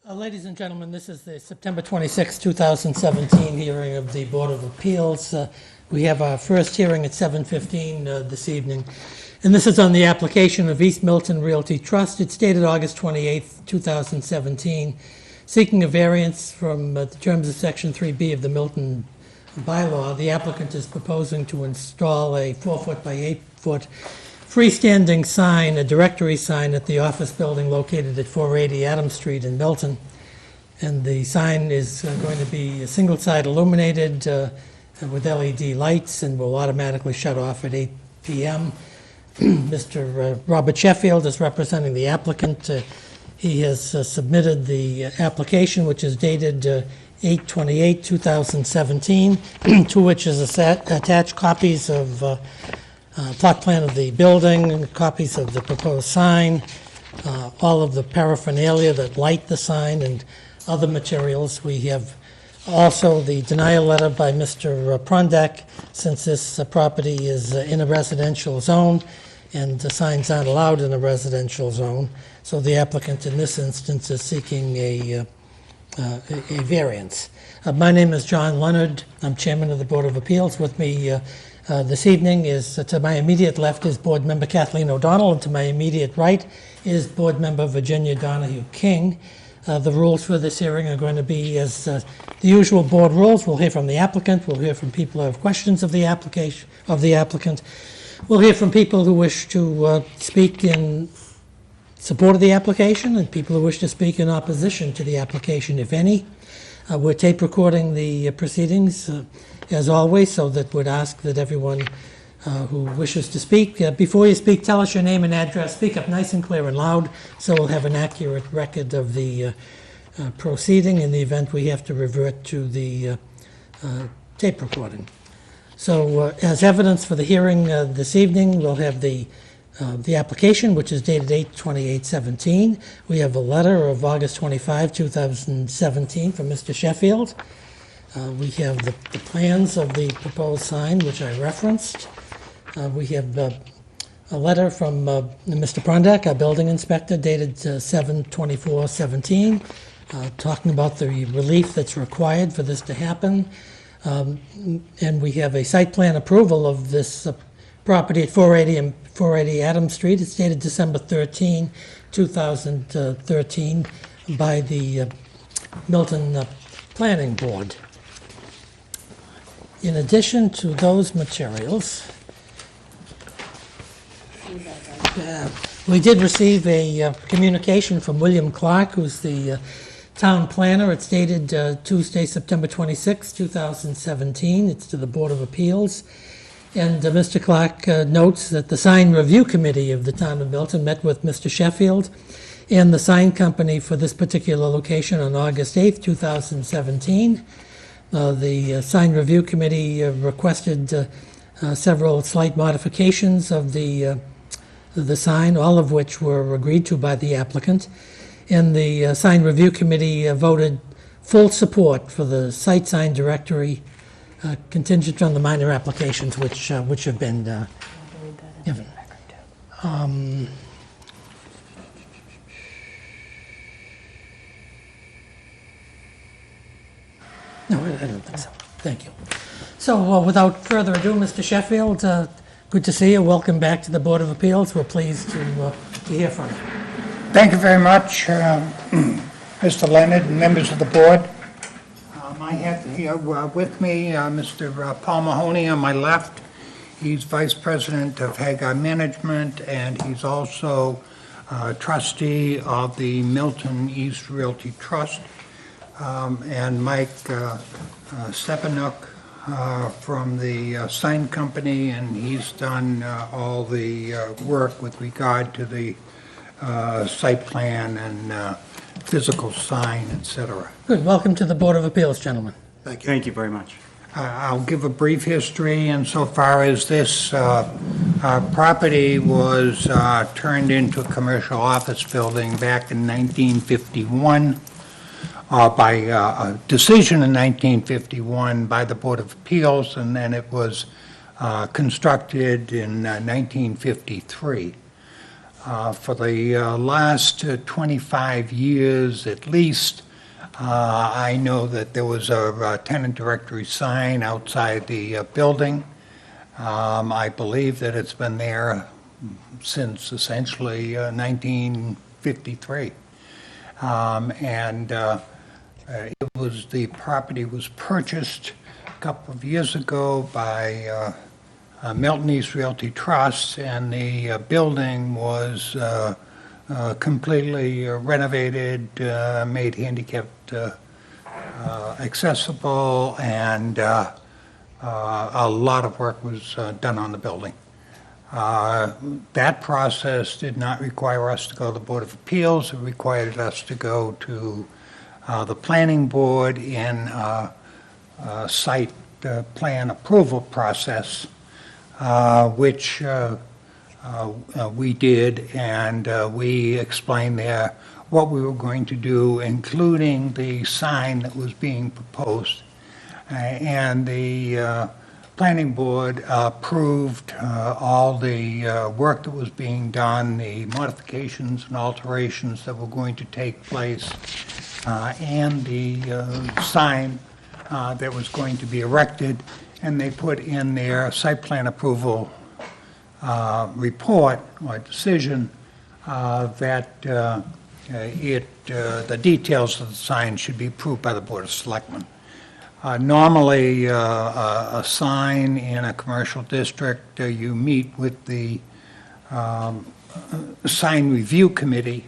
Ladies and gentlemen, this is the September 26, 2017 hearing of the Board of Appeals. We have our first hearing at 7:15 this evening, and this is on the application of East Milton Realty Trust. It's dated August 28, 2017, seeking a variance from the terms of Section 3B of the Milton bylaw. The applicant is proposing to install a 4-foot by 8-foot freestanding sign, a directory sign at the office building located at 480 Adams Street in Milton. And the sign is going to be single-side illuminated with LED lights and will automatically shut off at 8 p.m. Mr. Robert Sheffield is representing the applicant. He has submitted the application, which is dated 8/28/2017, to which is attached copies of plot plan of the building, copies of the proposed sign, all of the paraphernalia that light the sign, and other materials. We have also the denial letter by Mr. Prondak, since this property is in a residential zone and the signs aren't allowed in a residential zone. So the applicant in this instance is seeking a variance. My name is John Leonard. I'm chairman of the Board of Appeals. With me this evening is, to my immediate left is Board Member Kathleen O'Donnell, and to my immediate right is Board Member Virginia Donahue King. The rules for this hearing are going to be as the usual board rules. We'll hear from the applicant. We'll hear from people who have questions of the application of the applicant. We'll hear from people who wish to speak in support of the application and people who wish to speak in opposition to the application, if any. We're tape recording the proceedings, as always, so that we'd ask that everyone who wishes to speak, before you speak, tell us your name and address. Speak up nice and clear and loud so we'll have an accurate record of the proceeding in the event we have to revert to the tape recording. So as evidence for the hearing this evening, we'll have the application, which is dated 8/28/17. We have a letter of August 25, 2017 from Mr. Sheffield. We have the plans of the proposed sign, which I referenced. We have a letter from Mr. Prondak, our building inspector, dated 7/24/17, talking about the relief that's required for this to happen. And we have a site plan approval of this property at 480 Adams Street. It's dated December 13, 2013 by the Milton Planning Board. In addition to those materials, we did receive a communication from William Clark, who's the town planner. It's dated Tuesday, September 26, 2017. It's to the Board of Appeals. And Mr. Clark notes that the sign review committee of the town of Milton met with Mr. Sheffield and the sign company for this particular location on August 8, 2017. The sign review committee requested several slight modifications of the sign, all of which were agreed to by the applicant. And the sign review committee voted full support for the site sign directory contingent on the minor applications which have been given. No, I don't think so. Thank you. So without further ado, Mr. Sheffield, good to see you. Welcome back to the Board of Appeals. We're pleased to hear from you. Thank you very much, Mr. Leonard and members of the board. I have here with me Mr. Paul Mahoney on my left. He's Vice President of Hagar Management, and he's also trustee of the Milton East Realty Trust. And Mike Stepanuk from the sign company, and he's done all the work with regard to the site plan and physical sign, etc. Good. Welcome to the Board of Appeals, gentlemen. Thank you. Thank you very much. I'll give a brief history insofar as this property was turned into a commercial office building back in 1951 by a decision in 1951 by the Board of Appeals, and then it was constructed in 1953. For the last 25 years at least, I know that there was a tenant directory sign outside the building. I believe that it's been there since essentially 1953. The property was purchased a couple of years ago by Milton East Realty Trust, and the building was completely renovated, made handicapped accessible, and a lot of work was done on the building. That process did not require us to go to the Board of Appeals. It required us to go to the Planning Board in a site plan approval process, which we did, and we explained there what we were going to do, including the sign that was being proposed. And the Planning Board approved all the work that was being done, the modifications and alterations that were going to take place, and the sign that was going to be erected, and they put in their site plan approval report or decision that the details of the sign should be approved by the Board of Selectmen. Normally, a sign in a commercial district, you meet with the sign review committee,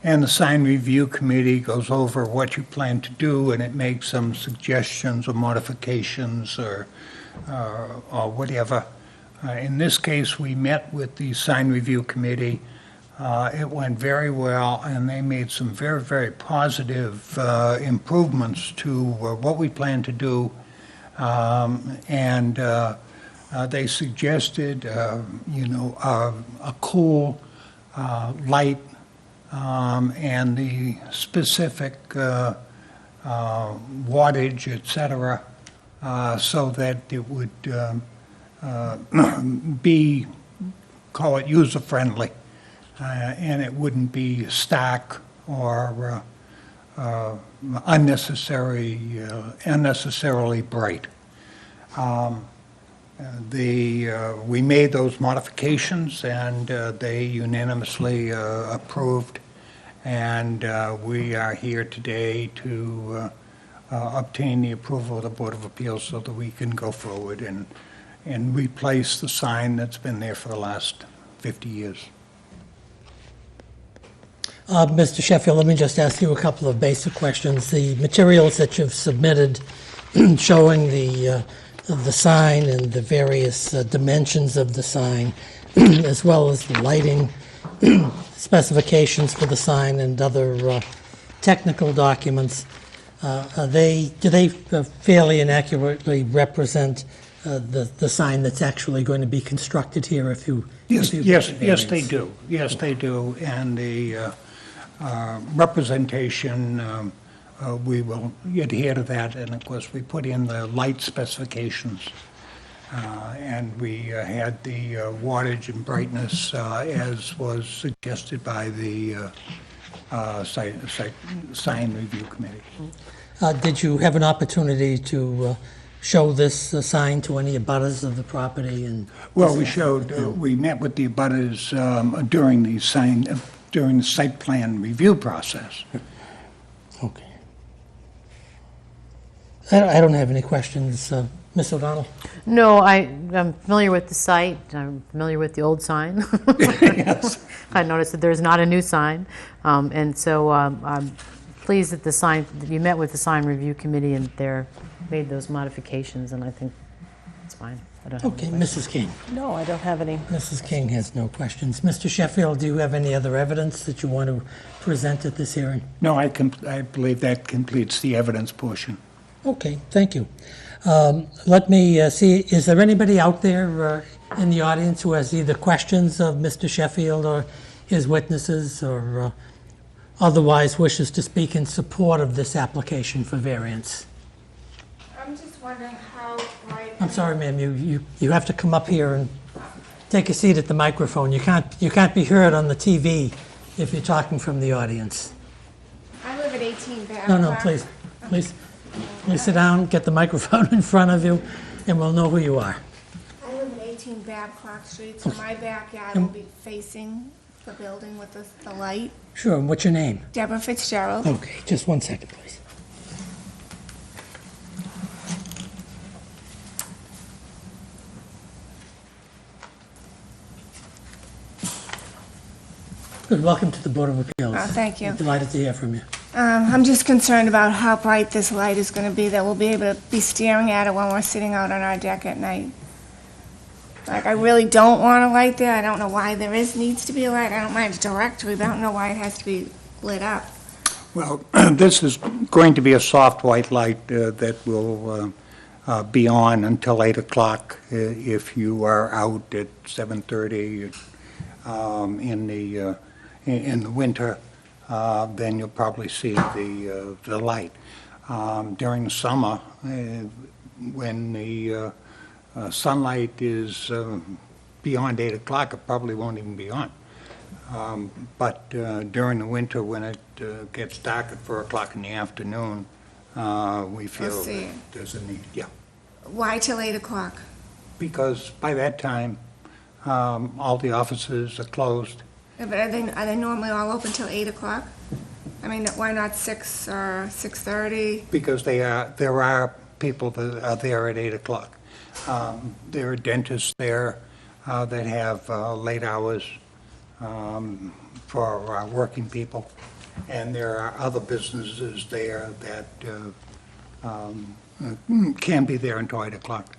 and the sign review committee goes over what you plan to do, and it makes some suggestions or modifications or whatever. In this case, we met with the sign review committee. It went very well, and they made some very, very positive improvements to what we plan to do. They suggested, a cool light and the specific wattage, et cetera, so that it would be, call it user-friendly. And it wouldn't be stark or unnecessarily bright. We made those modifications, and they unanimously approved. And we are here today to obtain the approval of the Board of Appeals so that we can go forward and replace the sign that's been there for the last 50 years. Mr. Sheffield, let me just ask you a couple of basic questions. The materials that you've submitted showing the sign and the various dimensions of the sign, as well as the lighting specifications for the sign and other technical documents, do they fairly and accurately represent the sign that's actually going to be constructed here? Yes, they do. Yes, they do. And the representation, we will adhere to that, and of course we put in the light specifications, and we had the wattage and brightness as was suggested by the sign review committee. Did you have an opportunity to show this sign to any abutters of the property? Well, we met with the abutters during the site plan review process. Okay. I don't have any questions. Ms. O'Donnell? No, I'm familiar with the site. I'm familiar with the old sign. Yes. I noticed that there's not a new sign. And so I'm pleased that that you met with the sign review committee and they made those modifications, and I think it's fine. I don't have Okay, any Mrs. King. No, I don't have any. Mrs. King has no questions. Mr. Sheffield, do you have any other evidence that you want to present at this hearing? No, I believe that completes the evidence portion. Okay, thank you. Let me see, is there anybody out there in the audience who has either questions of Mr. Sheffield or his witnesses, or otherwise wishes to speak in support of this application for variance? I'm just wondering how wide. I'm sorry, ma'am, you have to come up here and take a seat at the microphone. You can't be heard on the TV if you're talking from the audience. I live at 18 Bath. No, please sit down, get the microphone in front of you, and we'll know who you are. I live at 18 Babcock Street, so my backyard will be facing the building with the light. Sure, and what's your name? Deborah Fitzgerald. Okay, just 1 second, please. Good, welcome to the Board of Appeals. Oh, thank you. Delighted to hear from you. I'm just concerned about how bright this light is going to be, that we'll be able to be staring at it when we're sitting out on our deck at night. Like, I really don't want a light there. I don't know why needs to be a light. I don't mind a directory, but I don't know why it has to be lit up. Well, this is going to be a soft white light that will be on until 8 o'clock if you are out at 7:30 in the winter. Then you'll probably see the light. During the summer, when the sunlight is beyond 8 o'clock, it probably won't even be on. But during the winter, when it gets dark at 4 o'clock in the afternoon, we feel see. that there's a need. Yeah, Why till 8 o'clock? because by that time, all the offices are closed. Yeah, but are they normally all open till 8 o'clock? I mean, why not 6 or 6:30? Because there are people that are there at 8 o'clock. There are dentists there that have late hours for working people, and there are other businesses there that can be there until 8 o'clock.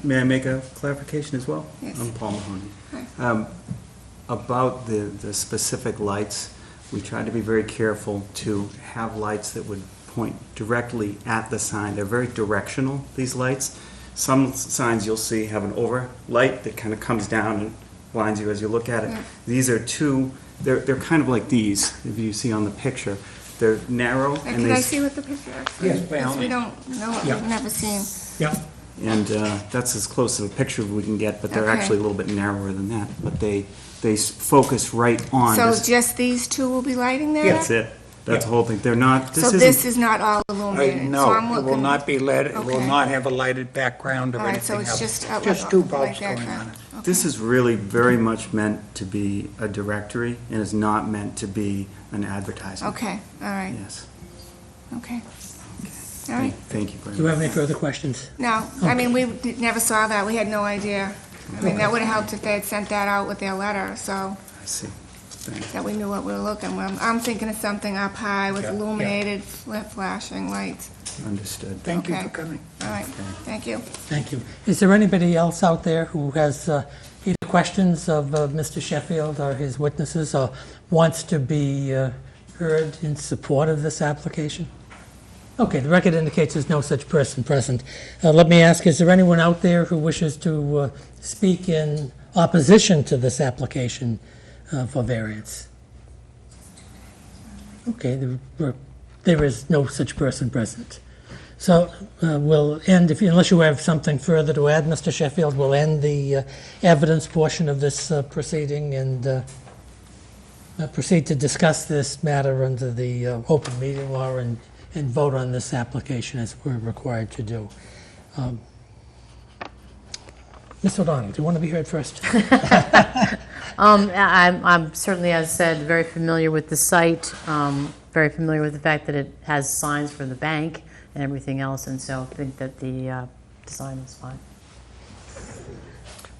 May I make a clarification as well? Yes. I'm Paul Mahoney. Hi. About the specific lights, we tried to be very careful to have lights that would point directly at the sign. They're very directional, these lights. Some signs you'll see have an over light that kind of comes down and blinds you as you look at it. Yeah. These are two, they're kind of like these, if you see on the picture. They're narrow and Can they... I see what the picture is? Yes, by all Because we means. don't know it, Yeah. we've never seen. Yeah. And that's as close to a picture we can get, but they're Okay. actually a little bit narrower than that. But they focus right on. So this- just these two will be lighting there? That's it. That's the whole thing. They're not, So this this isn't, is not all illuminated? So No, I'm it will looking- not be lit, it will Okay. not have a lighted background or All right, so anything it's else. just... Just two like bulbs that going kind. on it. Okay. this is really very much meant to be a directory and is not meant to be an advertisement. Okay, all right, Yes. okay. All right. Thank you very Do you much. have any further questions? No, I mean, never saw that, we had no idea. I mean, that would have helped if they had sent that out with their letter, so I see. Thanks. that we knew what we were looking for. I'm thinking of something up high with Yeah, yeah. illuminated, flashing lights. Understood. Thank you Okay. for coming. All right, thank you. Thank you. Is there anybody else out there who has either questions of Mr. Sheffield or his witnesses, or wants to be heard in support of this application? Okay, the record indicates there's no such person present. Let me ask, is there anyone out there who wishes to speak in opposition to this application for variance? Okay, there is no such person present. So we'll end, unless you have something further to add, Mr. Sheffield, we'll end the evidence portion of this proceeding and proceed to discuss this matter under the open meeting law and vote on this application as we're required to do. Ms. O'Donnell, do you want to be heard first? I'm certainly, as said, very familiar with the site, very familiar with the fact that it has signs for the bank and everything else, and so I think that the design is fine.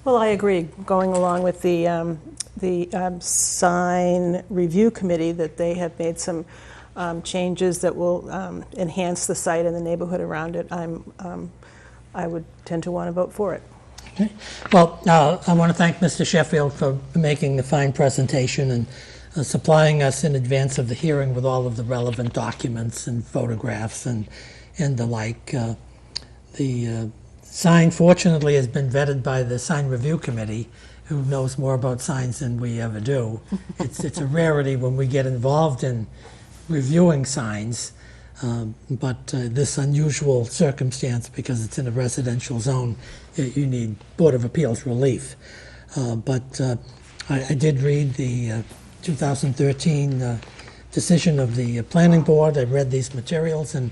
Well, I agree, going along with the sign review committee, that they have made some changes that will enhance the site and the neighborhood around it. I would tend to want to vote for it. Okay. Well, I want to thank Mr. Sheffield for making the fine presentation and supplying us in advance of the hearing with all of the relevant documents and photographs and the like. The sign, fortunately, has been vetted by the sign review committee, who knows more about signs than we ever do. It's a rarity when we get involved in reviewing signs But this unusual circumstance, because it's in a residential zone, you need Board of Appeals relief. But I did read the 2013 decision of the Planning Board. I read these materials, and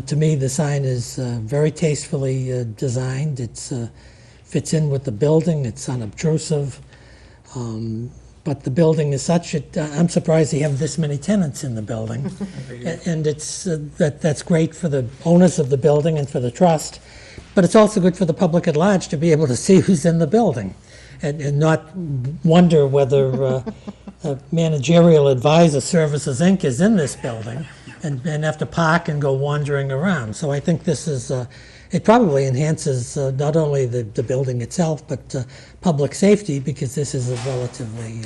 to me, the sign is very tastefully designed. It fits in with the building. It's unobtrusive. But the building is such, I'm surprised they have this many tenants in the building. And it's that's great for the owners of the building and for the trust, but it's also good for the public at large to be able to see who's in the building and not wonder whether Managerial Advisor Services, Inc. is in this building and have to park and go wandering around. So I think this is, it probably enhances not only the building itself, but public safety, because this is a relatively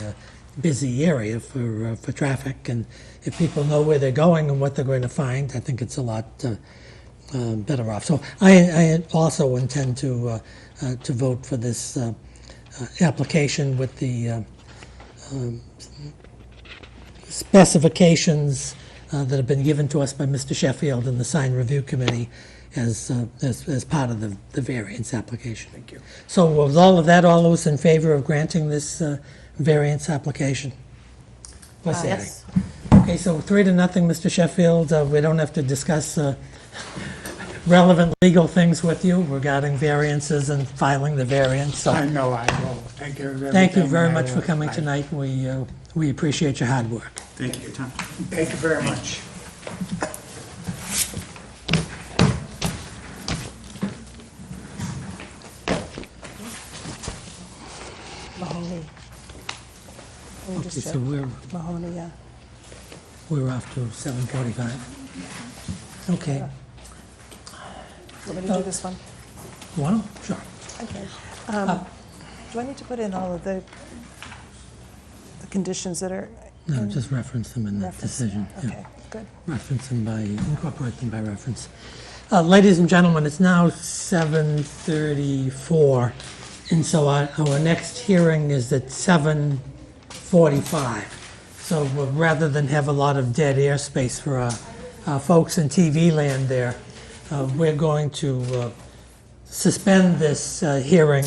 busy area for traffic. And if people know where they're going and what they're going to find, I think it's a lot better off. So I also intend to vote for this application with the specifications that have been given to us by Mr. Sheffield and the Sign Review Committee as part of the variance application. Thank you. So with all of that, all those in favor of granting this variance application? Let's say Yes. aye. Okay, so 3-0, Mr. Sheffield. We don't have to discuss relevant legal things with you regarding variances and filing the variance. So I know I will take care of everything. thank you very much for I- coming tonight. We appreciate your hard work. Thank you for your time. Thank you very much. Mahoney. Let me just Okay, check. so Mahoney, yeah. we're off to 7:45. Okay. Want me to do this one? Well, sure. Okay. Do I need to put in all of the conditions that are No, in just reference them in the reference? decision. Yeah. Okay, good. Reference them incorporate them by reference. Ladies and gentlemen, it's now 7:34, and so our next hearing is at 7:45. So rather than have a lot of dead airspace for our folks in TV land there, we're going to suspend this hearing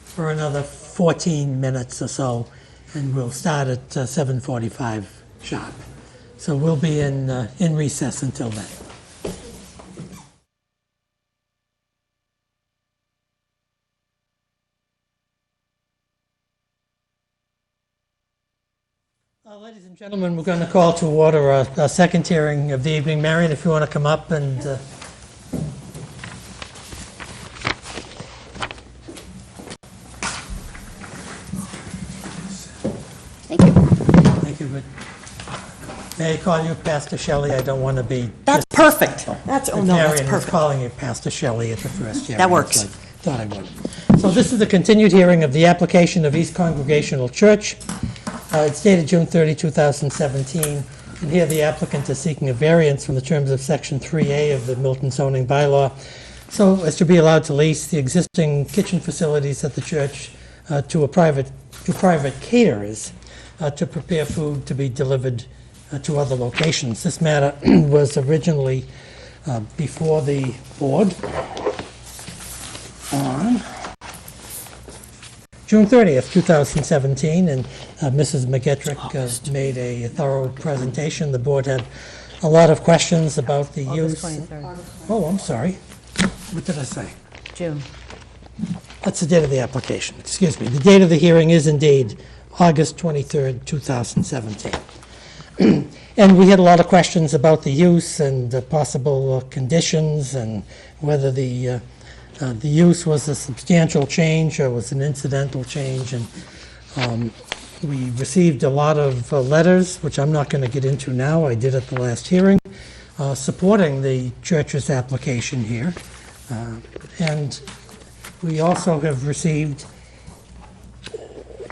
for another 14 minutes or so, and we'll start at 7:45 sharp. So we'll be in recess until then. Ladies and gentlemen, we're going to call to order our second hearing of the evening. Marion, if you want to come up and... Thank you. Thank you. But may I call you Pastor Shelley? I don't want to be... That's perfect. That's, oh no, that's Marion was perfect. calling you Pastor Shelley at the first hearing. That works. So I thought I would. So this is the continued hearing of the application of East Congregational Church. It's dated June 30, 2017. And here the applicant is seeking a variance from the terms of Section 3A of the Milton zoning bylaw, so as to be allowed to lease the existing kitchen facilities at the church to private caterers to prepare food to be delivered to other locations. This matter was originally before the board on June 30th, 2017, and Mrs. McGettrick made a thorough presentation. The board had a lot of questions about the August use. 23rd, Oh, I'm sorry. What did I say? June. That's the date of the application. Excuse me. The date of the hearing is indeed August 23rd, 2017. And we had a lot of questions about the use and possible conditions and whether the use was a substantial change or was an incidental change. And we received a lot of letters, which I'm not going to get into now. I did at the last hearing, supporting the church's application here. And we also have received,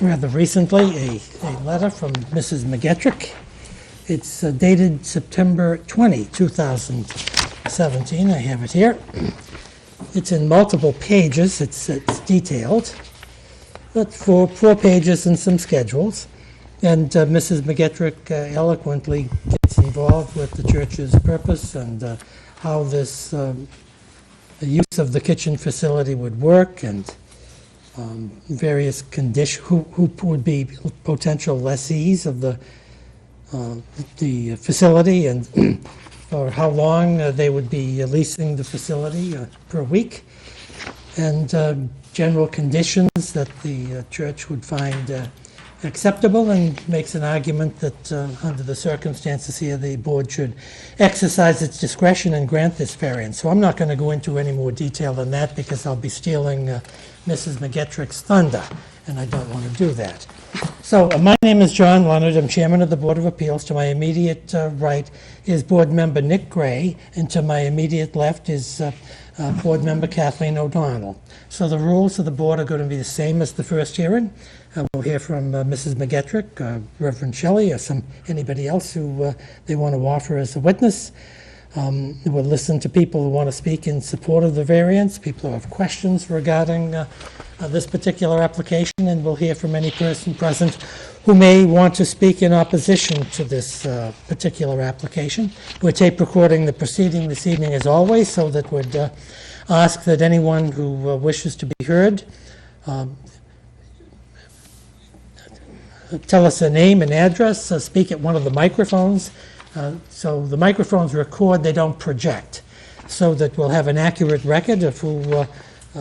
rather recently, a letter from Mrs. McGettrick. It's dated September 20, 2017. I have it here. It's in multiple pages. It's detailed. But for 4 pages and some schedules. And Mrs. McGettrick eloquently gets involved with the church's purpose and how this the use of the kitchen facility would work, and various conditions, who would be potential lessees of the facility, and or how long they would be leasing the facility per week, and general conditions that the church would find acceptable, and makes an argument that under the circumstances here, the board should exercise its discretion and grant this variance. So I'm not going to go into any more detail than that because I'll be stealing Mrs. McGettrick's thunder, and I don't want to do that. So my name is John Leonard. I'm chairman of the Board of Appeals. To my immediate right is board member Nick Gray, and to my immediate left is board member Kathleen O'Donnell. So the rules of the board are going to be the same as the first hearing. We'll hear from Mrs. McGettrick, Reverend Shelley, or anybody else who they want to offer as a witness. We'll listen to people who want to speak in support of the variance, people who have questions regarding this particular application, and we'll hear from any person present who may want to speak in opposition to this particular application. We're tape recording the proceeding this evening as always, so that we'd ask that anyone who wishes to be heard tell us a name and address, speak at one of the microphones. So the microphones record, they don't project, so that we'll have an accurate record of who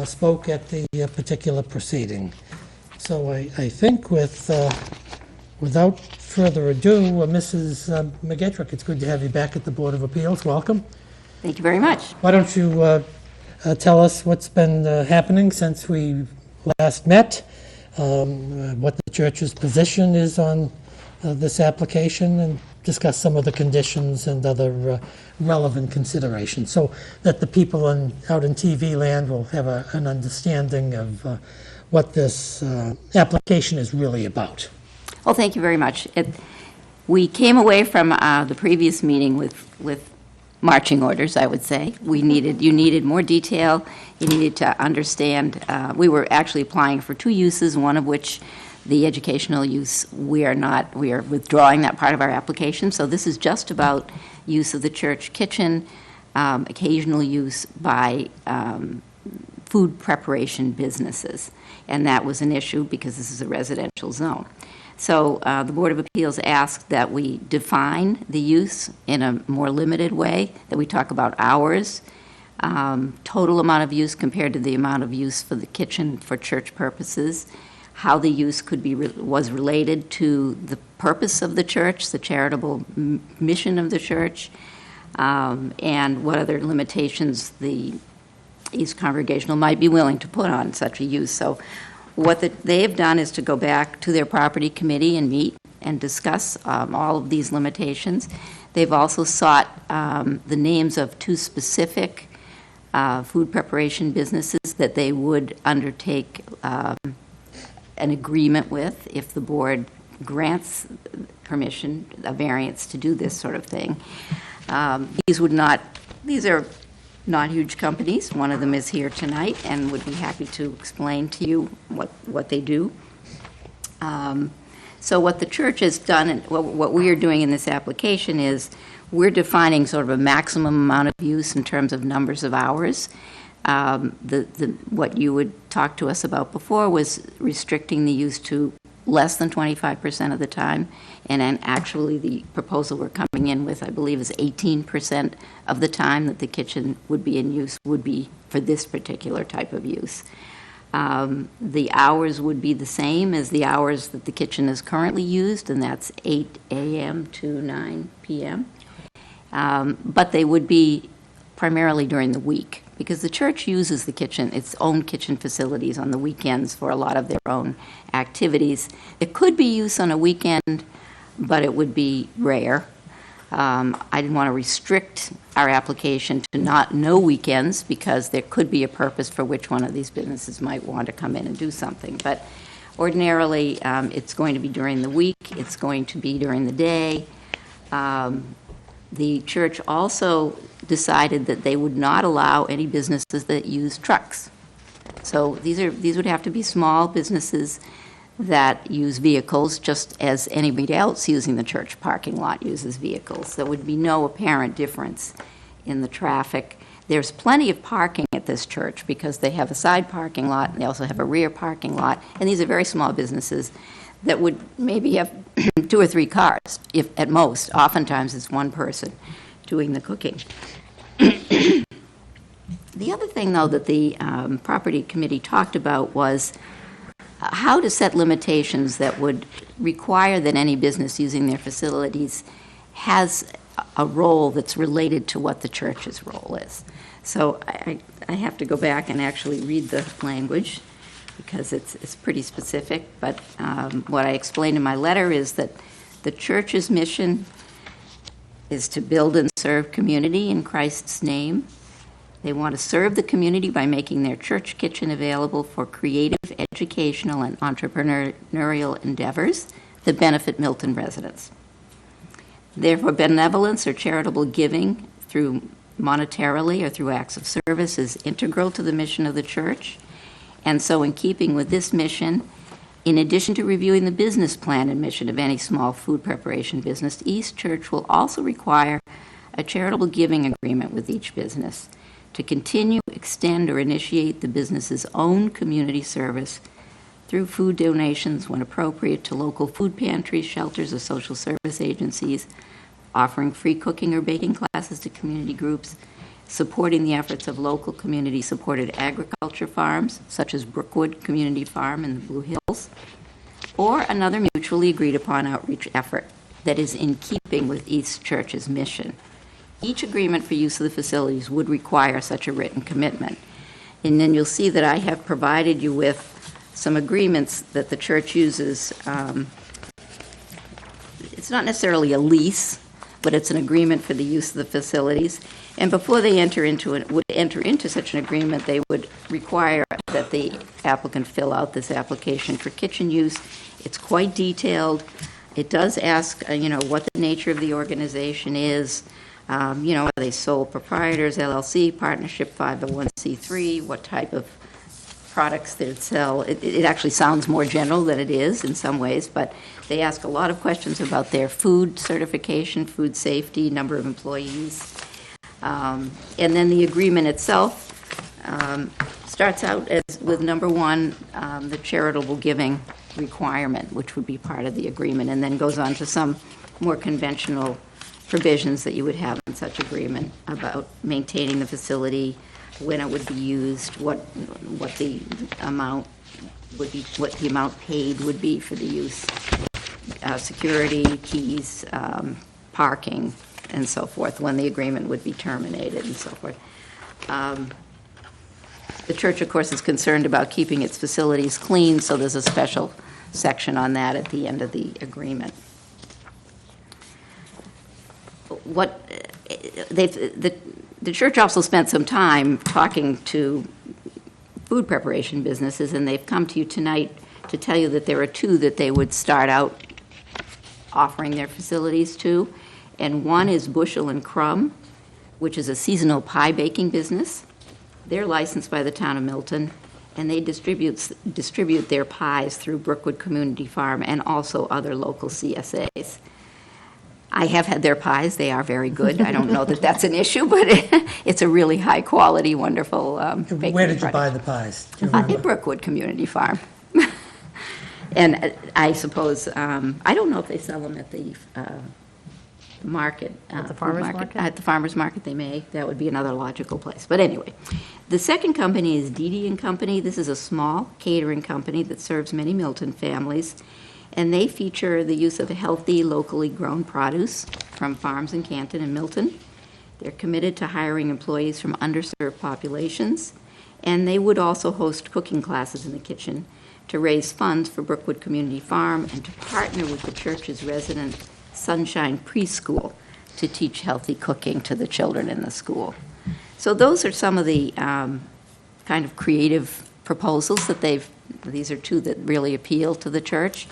spoke at the particular proceeding. So I think without further ado, Mrs. McGettrick, it's good to have you back at the Board of Appeals. Welcome. Thank you very much. Why don't you tell us what's been happening since we last met, what the church's position is on this application, and discuss some of the conditions and other relevant considerations, so that the people out in TV land will have an understanding of what this application is really about. Well, thank you very much. We came away from the previous meeting with marching orders, I would say. You needed more detail. You needed to understand. We were actually applying for two uses, one of which, the educational use, we are withdrawing that part of our application. So this is just about use of the church kitchen, occasional use by food preparation businesses. And that was an issue because this is a residential zone. So the Board of Appeals asked that we define the use in a more limited way, that we talk about hours, total amount of use compared to the amount of use for the kitchen for church purposes, how the use was related to the purpose of the church, the charitable mission of the church, and what other limitations the East Congregational might be willing to put on such a use. So what they have done is to go back to their property committee and meet and discuss all of these limitations. They've also sought the names of two specific food preparation businesses that they would undertake an agreement with if the board grants permission, a variance to do this sort of thing. These are not huge companies. One of them is here tonight and would be happy to explain to you what they do. So what the church has done, and what we are doing in this application is we're defining sort of a maximum amount of use in terms of numbers of hours. What you would talk to us about before was restricting the use to less than 25% of the time, and then actually the proposal we're coming in with, I believe, is 18% of the time that the kitchen would be in use would be for this particular type of use. The hours would be the same as the hours that the kitchen is currently used, and that's 8 a.m. to 9 p.m. But they would be primarily during the week, because the church uses the kitchen, its own kitchen facilities on the weekends for a lot of their own activities. It could be use on a weekend, but it would be rare. I didn't want to restrict our application to no weekends, because there could be a purpose for which one of these businesses might want to come in and do something. But ordinarily, it's going to be during the week, it's going to be during the day. The church also decided that they would not allow any businesses that use trucks. So these would have to be small businesses that use vehicles just as anybody else using the church parking lot uses vehicles. There would be no apparent difference in the traffic. There's plenty of parking at this church because they have a side parking lot and they also have a rear parking lot. And these are very small businesses that would maybe have 2 or 3 cars, if at most. Oftentimes it's one person doing the cooking. The other thing, though, that the property committee talked about was how to set limitations that would require that any business using their facilities has a role that's related to what the church's role is. So I have to go back and actually read the language because it's pretty specific. But what I explained in my letter is that the church's mission is to build and serve community in Christ's name. They want to serve the community by making their church kitchen available for creative, educational, and entrepreneurial endeavors that benefit Milton residents. Therefore, benevolence or charitable giving through monetarily or through acts of service is integral to the mission of the church. And so in keeping with this mission, in addition to reviewing the business plan and mission of any small food preparation business, East Church will also require a charitable giving agreement with each business to continue, extend, or initiate the business's own community service through food donations when appropriate to local food pantries, shelters, or social service agencies, offering free cooking or baking classes to community groups, supporting the efforts of local community-supported agriculture farms, such as Brookwood Community Farm in the Blue Hills, or another mutually agreed-upon outreach effort that is in keeping with East Church's mission. Each agreement for use of the facilities would require such a written commitment. And then you'll see that I have provided you with some agreements that the church uses. It's not necessarily a lease, but it's an agreement for the use of the facilities. And before they would enter into such an agreement, they would require that the applicant fill out this application for kitchen use. It's quite detailed. It does ask, what the nature of the organization is. Are they sole proprietors, LLC, partnership, 501c3, what type of products they'd sell. It actually sounds more general than it is in some ways, but they ask a lot of questions about their food certification, food safety, number of employees. And then the agreement itself starts out with number 1, the charitable giving requirement, which would be part of the agreement, and then goes on to some more conventional provisions that you would have in such agreement about maintaining the facility, when it would be used, what the amount would be, what the amount paid would be for the use, security, keys, parking, and so forth, when the agreement would be terminated and so forth. The church, of course, is concerned about keeping its facilities clean, so there's a special section on that at the end of the agreement. The church also spent some time talking to food preparation businesses, and they've come to you tonight to tell you that there are 2 that they would start out offering their facilities to. And one is Bushel and Crumb, which is a seasonal pie baking business. They're licensed by the town of Milton, and they distribute their pies through Brookwood Community Farm and also other local CSAs. I have had their pies. They are very good. I don't know that that's an issue, but it's a really high-quality, wonderful bakery Where did you product. buy the pies? Do you remember? At Brookwood Community Farm. And I suppose, I don't know if they sell them at the market. At the farmer's market? At the farmer's market, they may. That would be another logical place. But anyway, the second company is Dede & Company. This is a small catering company that serves many Milton families. And they feature the use of healthy, locally grown produce from farms in Canton and Milton. They're committed to hiring employees from underserved populations. And they would also host cooking classes in the kitchen to raise funds for Brookwood Community Farm and to partner with the church's resident Sunshine Preschool to teach healthy cooking to the children in the school. So those are some of the kind of creative proposals that these are 2 that really appeal to the church.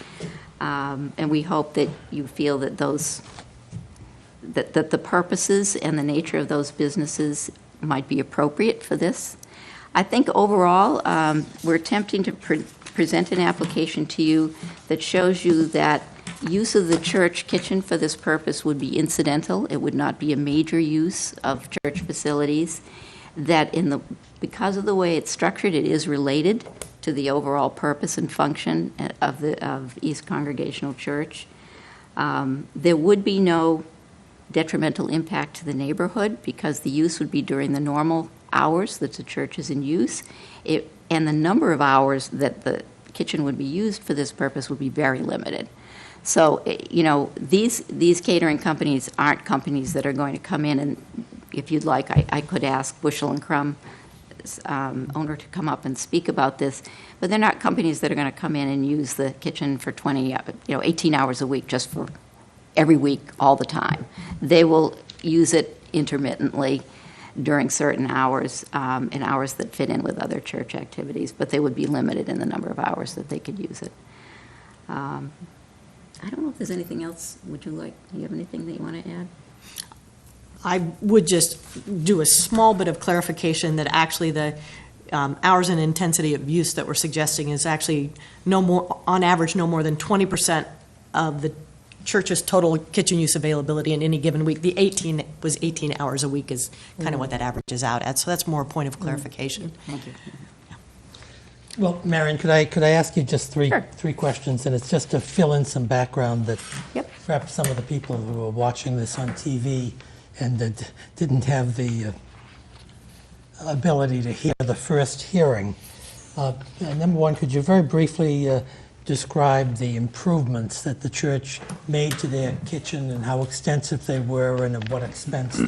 And we hope that you feel that that the purposes and the nature of those businesses might be appropriate for this. I think overall, we're attempting to present an application to you that shows you that use of the church kitchen for this purpose would be incidental. It would not be a major use of church facilities. That because of the way it's structured, it is related to the overall purpose and function of East Congregational Church. There would be no detrimental impact to the neighborhood because the use would be during the normal hours that the church is in use. And the number of hours that the kitchen would be used for this purpose would be very limited. So, these catering companies aren't companies that are going to come in and, if you'd like, I could ask Bushel and Crumb owner to come up and speak about this, but they're not companies that are going to come in and use the kitchen for 18 hours a week just for every week all the time. They will use it intermittently during certain hours and hours that fit in with other church activities, but they would be limited in the number of hours that they could use it. I don't know if there's anything else. Do you have anything that you want to add? I would just do a small bit of clarification that actually the hours and intensity of use that we're suggesting is actually on average, no more than 20% of the church's total kitchen use availability in any given week. The 18 hours a week is kind of what that averages out at. So that's more a point of clarification. Thank you. Well, Marion, could I ask you just three questions, and it's just to fill in some background that perhaps some of the people who are watching this on TV and that didn't have the ability to hear the first hearing. Number one, could you very briefly describe the improvements that the church made to their kitchen and how extensive they were and at what expense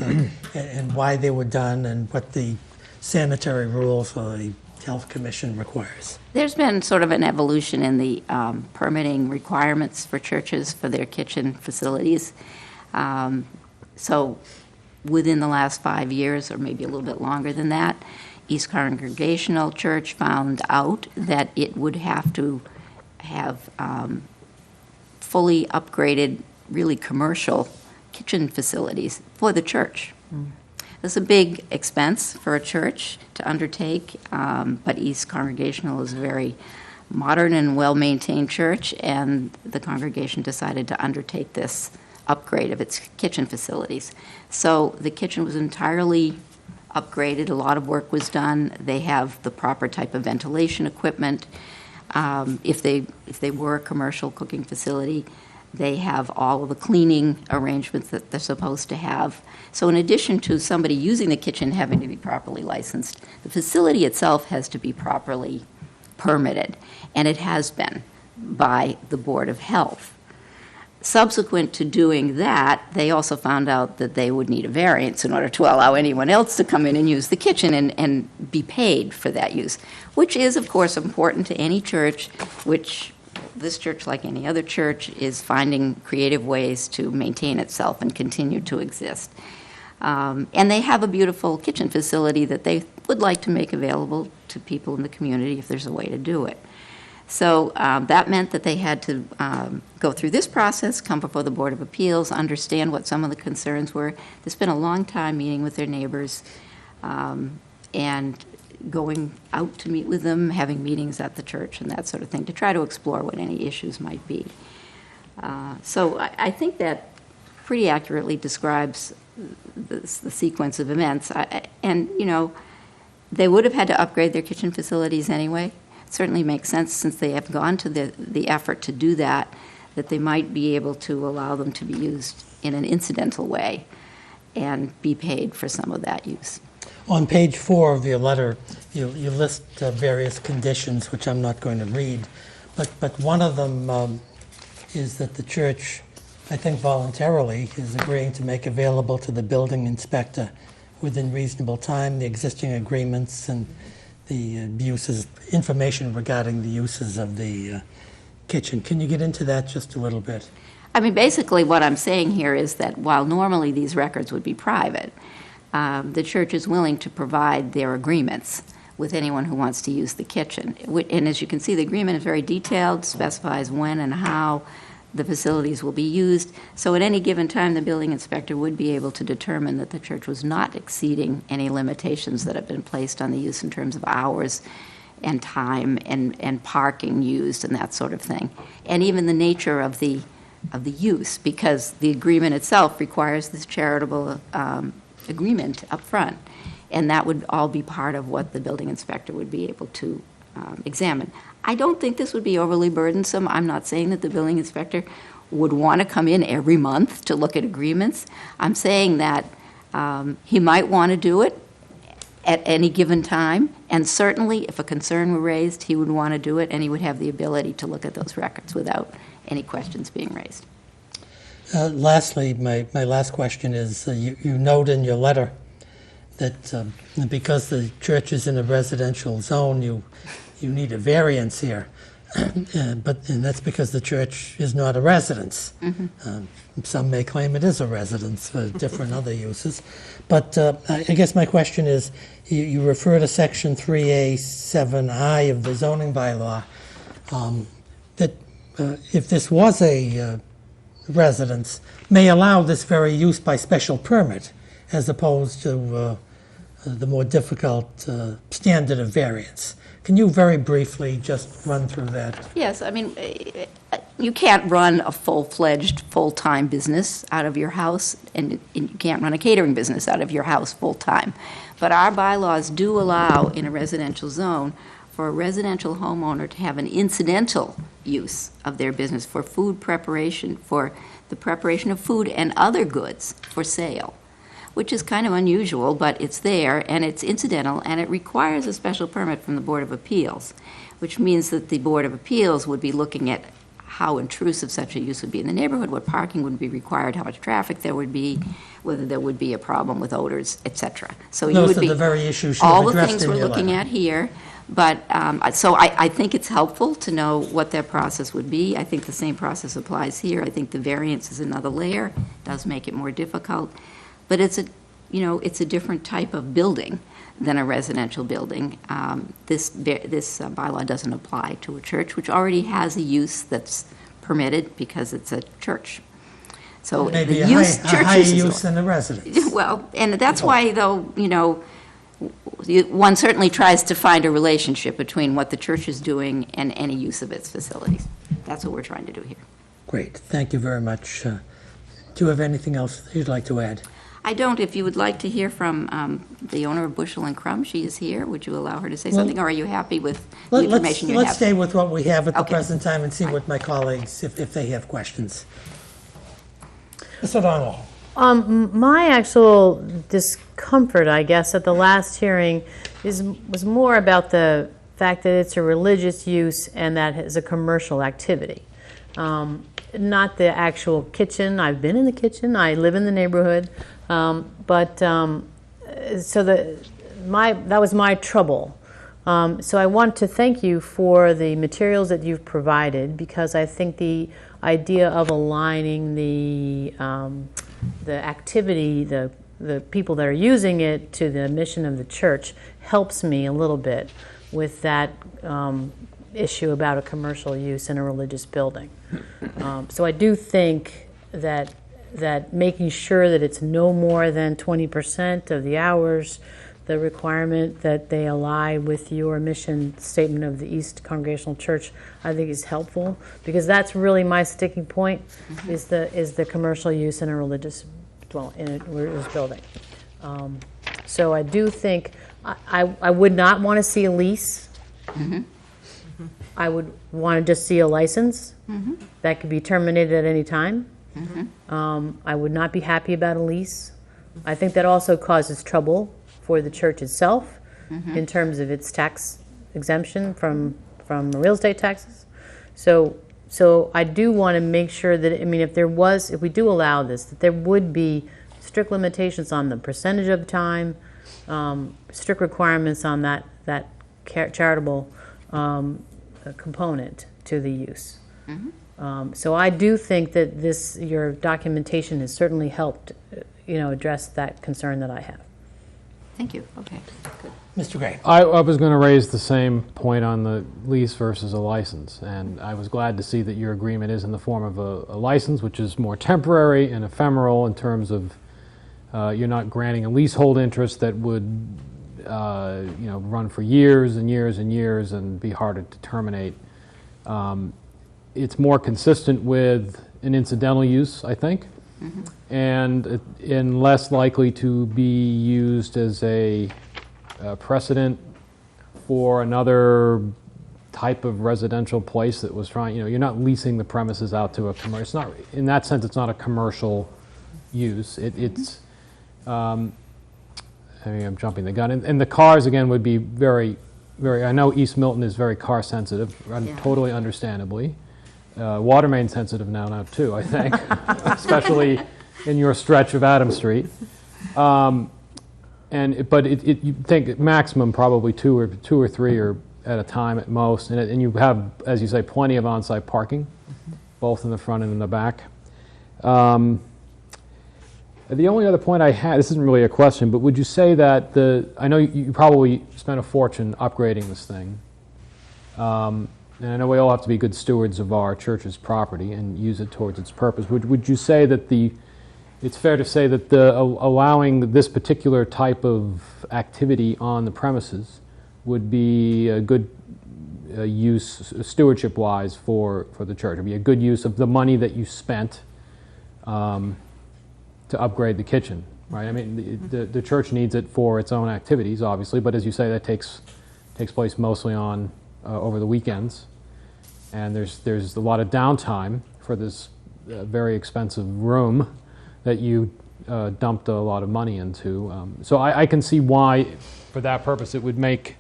and why they were done and what the sanitary rules or the Health Commission requires? There's been sort of an evolution in the permitting requirements for churches for their kitchen facilities. So within the last 5 years, or maybe a little bit longer than that, East Congregational Church found out that it would have to have fully upgraded, really commercial kitchen facilities for the church. It's a big expense for a church to undertake, but East Congregational is a very modern and well-maintained church, and the congregation decided to undertake this upgrade of its kitchen facilities. So the kitchen was entirely upgraded. A lot of work was done. They have the proper type of ventilation equipment. If they were a commercial cooking facility, they have all of the cleaning arrangements that they're supposed to have. So in addition to somebody using the kitchen having to be properly licensed, the facility itself has to be properly permitted, and it has been by the Board of Health. Subsequent to doing that, they also found out that they would need a variance in order to allow anyone else to come in and use the kitchen and be paid for that use, which is, of course, important to any church, which this church, like any other church, is finding creative ways to maintain itself and continue to exist. And they have a beautiful kitchen facility that they would like to make available to people in the community if there's a way to do it. So that meant that they had to go through this process, come before the Board of Appeals, understand what some of the concerns were. They spent a long time meeting with their neighbors and going out to meet with them, having meetings at the church and that sort of thing to try to explore what any issues might be. So I think that pretty accurately describes the sequence of events. And, they would have had to upgrade their kitchen facilities anyway. It certainly makes sense, since they have gone to the effort to do that they might be able to allow them to be used in an incidental way and be paid for some of that use. On page 4 of your letter, you list various conditions, which I'm not going to read, but one of them is that the church, I think voluntarily, is agreeing to make available to the building inspector within reasonable time the existing agreements and the uses, information regarding the uses of the kitchen. Can you get into that just a little bit? I mean, basically what I'm saying here is that while normally these records would be private, the church is willing to provide their agreements with anyone who wants to use the kitchen. And as you can see, the agreement is very detailed, specifies when and how the facilities will be used. So at any given time, the building inspector would be able to determine that the church was not exceeding any limitations that have been placed on the use in terms of hours and time and parking used and that sort of thing. And even the nature of the use, because the agreement itself requires this charitable agreement up front. And that would all be part of what the building inspector would be able to examine. I don't think this would be overly burdensome. I'm not saying that the building inspector would want to come in every month to look at agreements. I'm saying that he might want to do it at any given time, and certainly if a concern were raised, he would want to do it, and he would have the ability to look at those records without any questions being raised. Lastly, my last question is, you note in your letter that because the church is in a residential zone, you need a variance here. And that's because the church is not a residence. Some may claim it is a residence for different other uses. But I guess my question is, you refer to Section 3A7I of the zoning bylaw, that if this was a residence, may allow this very use by special permit, as opposed to the more difficult standard of variance. Can you very briefly just run through that? Yes, I mean, you can't run a full-fledged, full-time business out of your house, and you can't run a catering business out of your house full-time. But our bylaws do allow, in a residential zone, for a residential homeowner to have an incidental use of their business for food preparation, for the preparation of food and other goods for sale, which is kind of unusual, but it's there, and it's incidental, and it requires a special permit from the Board of Appeals, which means that the Board of Appeals would be looking at how intrusive such a use would be in the neighborhood, what parking would be required, how much traffic there would be, whether there would be a problem with odors, etc. So you would Those be are the very issues you all the addressed things in we're your looking letter. at here. But so I think it's helpful to know what that process would be. I think the same process applies here. I think the variance is another layer, does make it more difficult, but it's a different type of building than a residential building. This bylaw doesn't apply to a church, which already has a use that's permitted because it's a church. So Maybe the a use higher churches is use than a residence. well, and that's why, though, one certainly tries to find a relationship between what the church is doing and any use of its facilities. That's what we're trying to do here. Great, thank you very much. Do you have anything else you'd like to add? I don't. If you would like to hear from the owner of Bushel and Crumb, she is here. Would you allow her to say something, or are you happy with the information you have? Let's stay with what we have at the Okay. present time and see what my colleagues, if they have questions. Mr. O'Donnell. My actual discomfort, I guess, at the last hearing was more about the fact that it's a religious use and that it's a commercial activity. Not the actual kitchen. I've been in the kitchen. I live in the neighborhood. So that was my trouble. So I want to thank you for the materials that you've provided, because I think the idea of aligning the activity, the people that are using it, to the mission of the church helps me a little bit with that issue about a commercial use in a religious building. So I do think that making sure that it's no more than 20% of the hours, the requirement that they ally with your mission statement of the East Congregational Church, I think is helpful, because that's really my sticking point, is the commercial use in a religious building. So I do think I would not want to see a lease. I would want to just see a license that could be terminated at any time. I would not be happy about a lease. I think that also causes trouble for the church itself in terms of its tax exemption from real estate taxes. So I do want to make sure that, if we do allow this, that there would be strict limitations on the percentage of time, strict requirements on that charitable component to the use. So I do think that your documentation has certainly helped, address that concern that I have. Thank you. Okay, good. Mr. Gray. I was going to raise the same point on the lease versus a license, and I was glad to see that your agreement is in the form of a license, which is more temporary and ephemeral in terms of you're not granting a leasehold interest that would run for years and years and years and be harder to terminate. It's more consistent with an incidental use, I think, and less likely to be used as a precedent for another type of residential place that was trying, you're not leasing the premises out to a commercial, it's not, in that sense, it's not a commercial use. It's, I mean, I'm jumping the gun. And the cars, again, would be very, very, I know East Milton is very car sensitive, totally understandably. Water main sensitive now too, I think, especially in your stretch of Adam Street. But you think maximum probably two or three or at a time at most, and you have, as you say, plenty of on-site parking, both in the front and in the back. The only other point I had, this isn't really a question, but would you say that I know you probably spent a fortune upgrading this thing, and I know we all have to be good stewards of our church's property and use it towards its purpose. Would you say that it's fair to say that allowing this particular type of activity on the premises would be a good use, stewardship-wise, for the church? It would be a good use of the money that you spent to upgrade the kitchen, right? I mean, the church needs it for its own activities, obviously, but as you say, that takes place mostly on over the weekends, and there's a lot of downtime for this very expensive room that you dumped a lot of money into. So I can see why, for that purpose, it would make,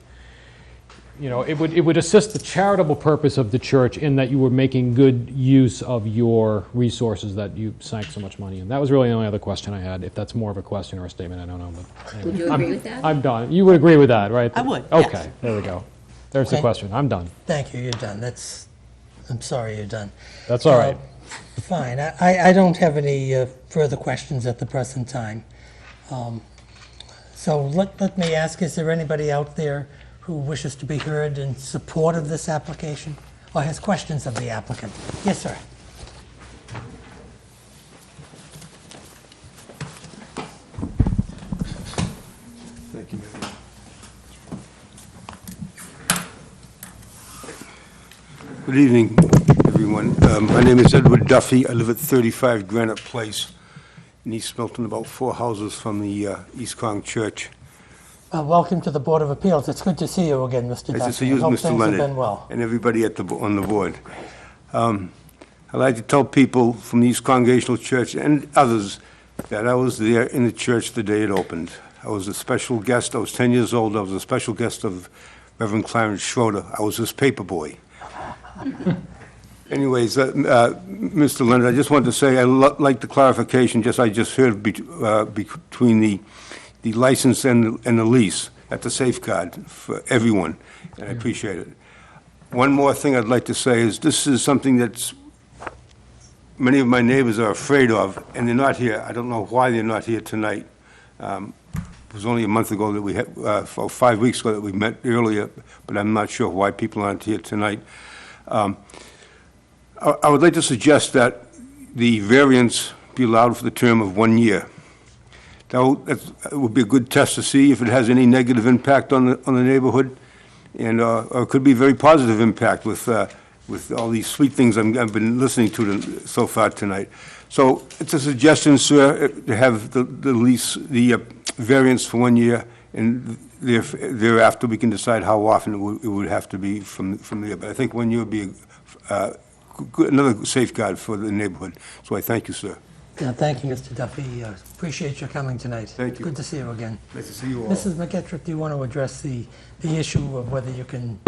it would assist the charitable purpose of the church in that you were making good use of your resources that you sank so much money in. That was really the only other question I had. If that's more of a question or a statement, I don't know. But anyway. Would you agree with that? I'm done. You would agree with that, right? I would, Okay, yes. there we go. There's the Okay. question. I'm done. Thank you, you're done. I'm sorry you're done. That's all right. Fine. I don't have any further questions at the present time. So let me ask, is there anybody out there who wishes to be heard in support of this application or has questions of the applicant? Yes, sir. Thank you, Mary. Good evening, everyone. My name is Edward Duffy. I live at 35 Granite Place in East Milton, about 4 houses from the East Kong Church. Welcome to the Board of Appeals. It's good to see you again, Mr. Duffy. Nice to see you, I hope Mr. things have Leonard, been well. and everybody on the board. I'd like to tell people from the East Congregational Church and others that I was there in the church the day it opened. I was a special guest. I was 10 years old. I was a special guest of Reverend Clarence Schroeder. I was his paper boy. Anyways, Mr. Leonard, I just wanted to say I like the clarification I just heard between the license and the lease at the safeguard for everyone, and I appreciate it. One more thing I'd like to say is this is something that's many of my neighbors are afraid of, and they're not here. I don't know why they're not here tonight. It was only a month ago that we had, or 5 weeks ago that we met earlier, but I'm not sure why people aren't here tonight. I would like to suggest that the variance be allowed for the term of 1 year. That would be a good test to see if it has any negative impact on the neighborhood, and or it could be a very positive impact with all these sweet things I've been listening to so far tonight. So it's a suggestion, sir, to have the variance for 1 year, and thereafter we can decide how often it would have to be from there. But I think 1 year would be another safeguard for the neighborhood. So I thank you, sir. Yeah, thank you, Mr. Duffy. Appreciate your coming tonight. Thank you. Good to see you again. Nice to see you all. Mrs. McGettrick, do you want to address the issue of whether you can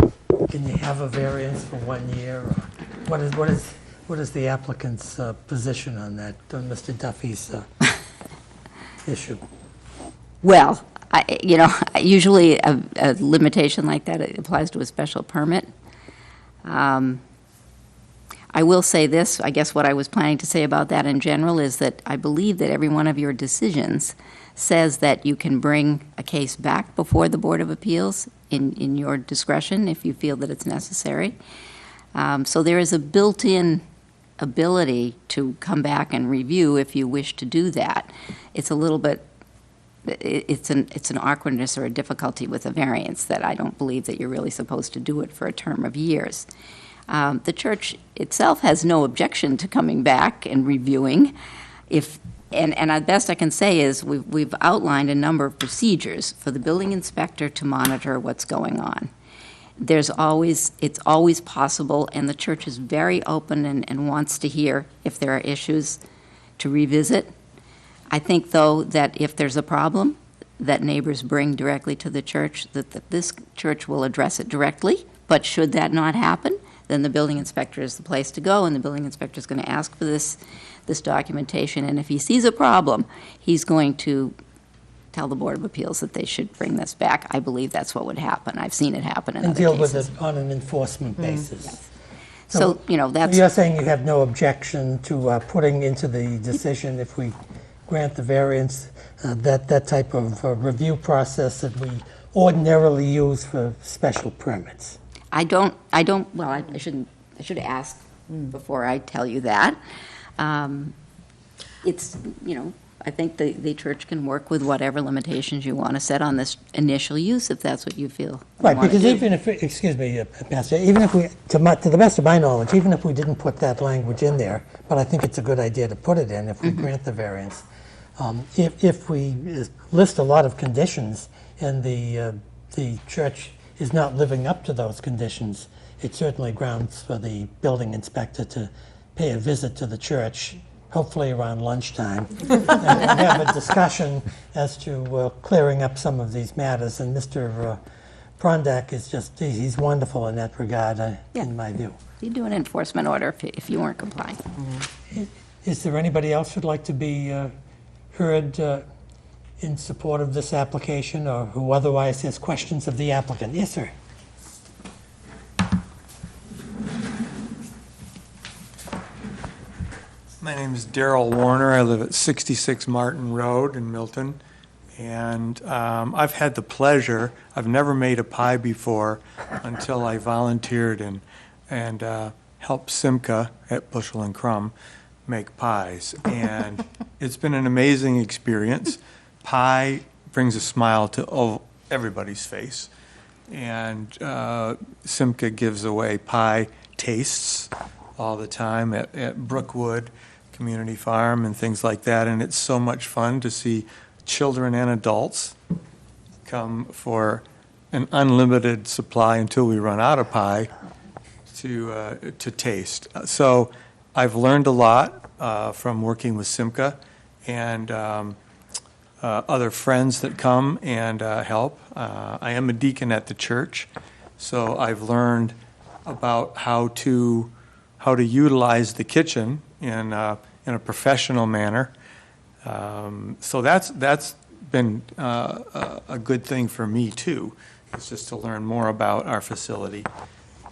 you have a variance for 1 year? Or what is the applicant's position on that, on Mr. Duffy's issue? Well, usually a limitation like that applies to a special permit. I will say this, I guess what I was planning to say about that in general is that I believe that every one of your decisions says that you can bring a case back before the Board of Appeals in your discretion if you feel that it's necessary. So there is a built-in ability to come back and review if you wish to do that. It's a little bit it's an awkwardness or a difficulty with a variance that I don't believe that you're really supposed to do it for a term of years. The church itself has no objection to coming back and reviewing. And the best I can say is we've outlined a number of procedures for the building inspector to monitor what's going on. It's always possible, and the church is very open and wants to hear if there are issues to revisit. I think, though, that if there's a problem that neighbors bring directly to the church, that this church will address it directly. But should that not happen, then the building inspector is the place to go, and the building inspector is going to ask for this documentation. And if he sees a problem, he's going to tell the Board of Appeals that they should bring this back. I believe that's what would happen. I've seen it happen in And other deal cases. with it on an enforcement basis. Yes. So, that's... You're saying you have no objection to putting into the decision, if we grant the variance, that type of review process that we ordinarily use for special permits? I should ask before I tell you that. I think the church can work with whatever limitations you want to set on this initial use, if that's what you feel. Right, because even if, excuse me, Pastor, even if we, to the best of my knowledge, even if we didn't put that language in there, but I think it's a good idea to put it in if we grant the variance, if we list a lot of conditions and the church is not living up to those conditions, it certainly grounds for the building inspector to pay a visit to the church, hopefully around lunchtime, and have a discussion as to clearing up some of these matters. And Mr. Prondak is he's wonderful in that regard, in my view. You do an enforcement order if you weren't complying. Is there anybody else who'd like to be heard in support of this application, or who otherwise has questions of the applicant? Yes, sir. My name is Darrell Warner. I live at 66 Martin Road in Milton. And I've had the pleasure, I've never made a pie before until I volunteered and helped Simca at Bushel and Crumb make pies. And it's been an amazing experience. Pie brings a smile to everybody's face. And Simca gives away pie tastes all the time at Brookwood Community Farm and things like that. And it's so much fun to see children and adults come for an unlimited supply until we run out of pie to taste. So I've learned a lot from working with Simca and other friends that come and help. I am a deacon at the church, so I've learned about how to utilize the kitchen in a professional manner. So that's been a good thing for me too. It's just to learn more about our facility.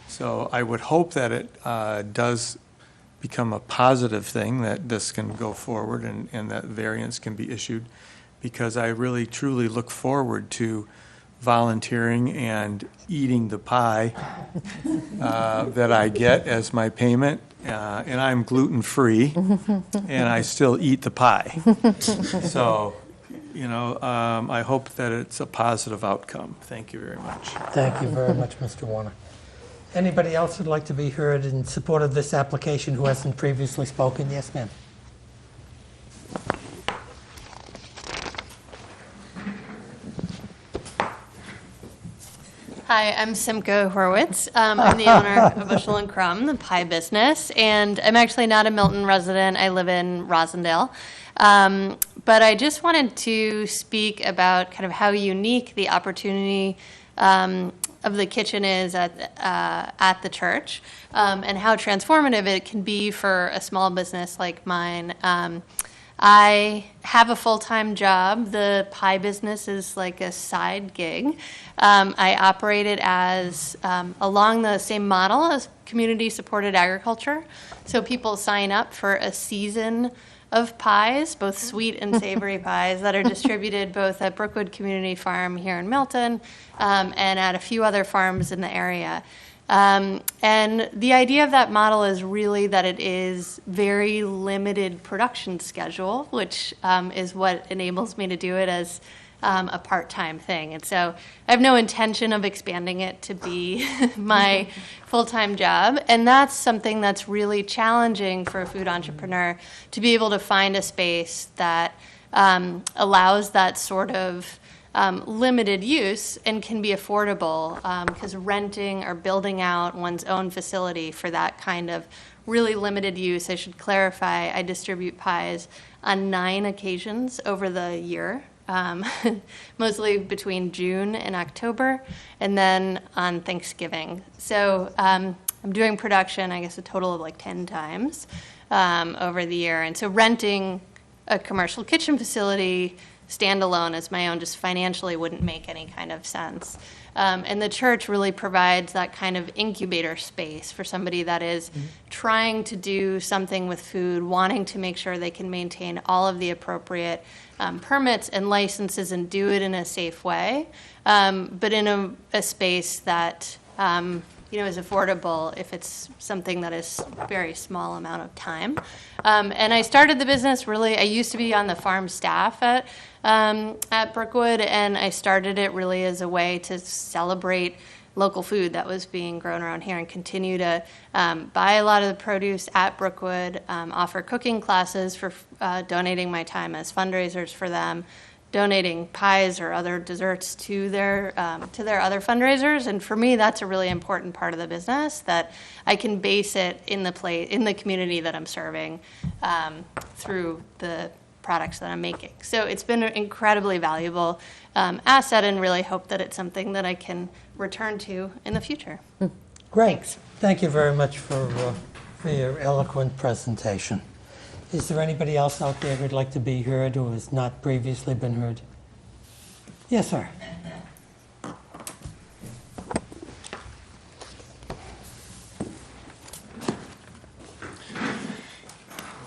So I would hope that it does become a positive thing, that this can go forward and that variance can be issued, because I really truly look forward to volunteering and eating the pie that I get as my payment. And I'm gluten-free, and I still eat the pie. So, I hope that it's a positive outcome. Thank you very much. Thank you very much, Mr. Warner. Anybody else who'd like to be heard in support of this application who hasn't previously spoken? Yes, ma'am. Hi, I'm Simca Horwitz. I'm the owner of Bushel and Crumb, the pie business, and I'm actually not a Milton resident. I live in Rosendale. But I just wanted to speak about kind of how unique the opportunity of the kitchen is at the church, and how transformative it can be for a small business like mine. I have a full-time job. The pie business is like a side gig. I operate it as along the same model as community-supported agriculture. So people sign up for a season of pies, both sweet and savory pies, that are distributed both at Brookwood Community Farm here in Milton and at a few other farms in the area. And the idea of that model is really that it is very limited production schedule, which is what enables me to do it as a part-time thing. And so I have no intention of expanding it to be my full-time job. And that's something that's really challenging for a food entrepreneur, to be able to find a space that allows that sort of limited use and can be affordable, because renting or building out one's own facility for that kind of really limited use. I should clarify, I distribute pies on 9 occasions over the year, mostly between June and October, and then on Thanksgiving. So I'm doing production, I guess, a total of like 10 times over the year. And so renting a commercial kitchen facility standalone as my own just financially wouldn't make any kind of sense. And the church really provides that kind of incubator space for somebody that is trying to do something with food, wanting to make sure they can maintain all of the appropriate permits and licenses and do it in a safe way, but in a space that is affordable if it's something that is very small amount of time. And I started the business I used to be on the farm staff at Brookwood, and I started it really as a way to celebrate local food that was being grown around here and continue to buy a lot of the produce at Brookwood, offer cooking classes for donating my time as fundraisers for them, donating pies or other desserts to their other fundraisers. And for me, that's a really important part of the business, that I can base it in the community that I'm serving through the products that I'm making. So it's been an incredibly valuable asset, and really hope that it's something that I can return to in the future. Great. Thank you very much for your eloquent presentation. Is there anybody else out there who'd like to be heard who has not previously been heard? Yes, sir.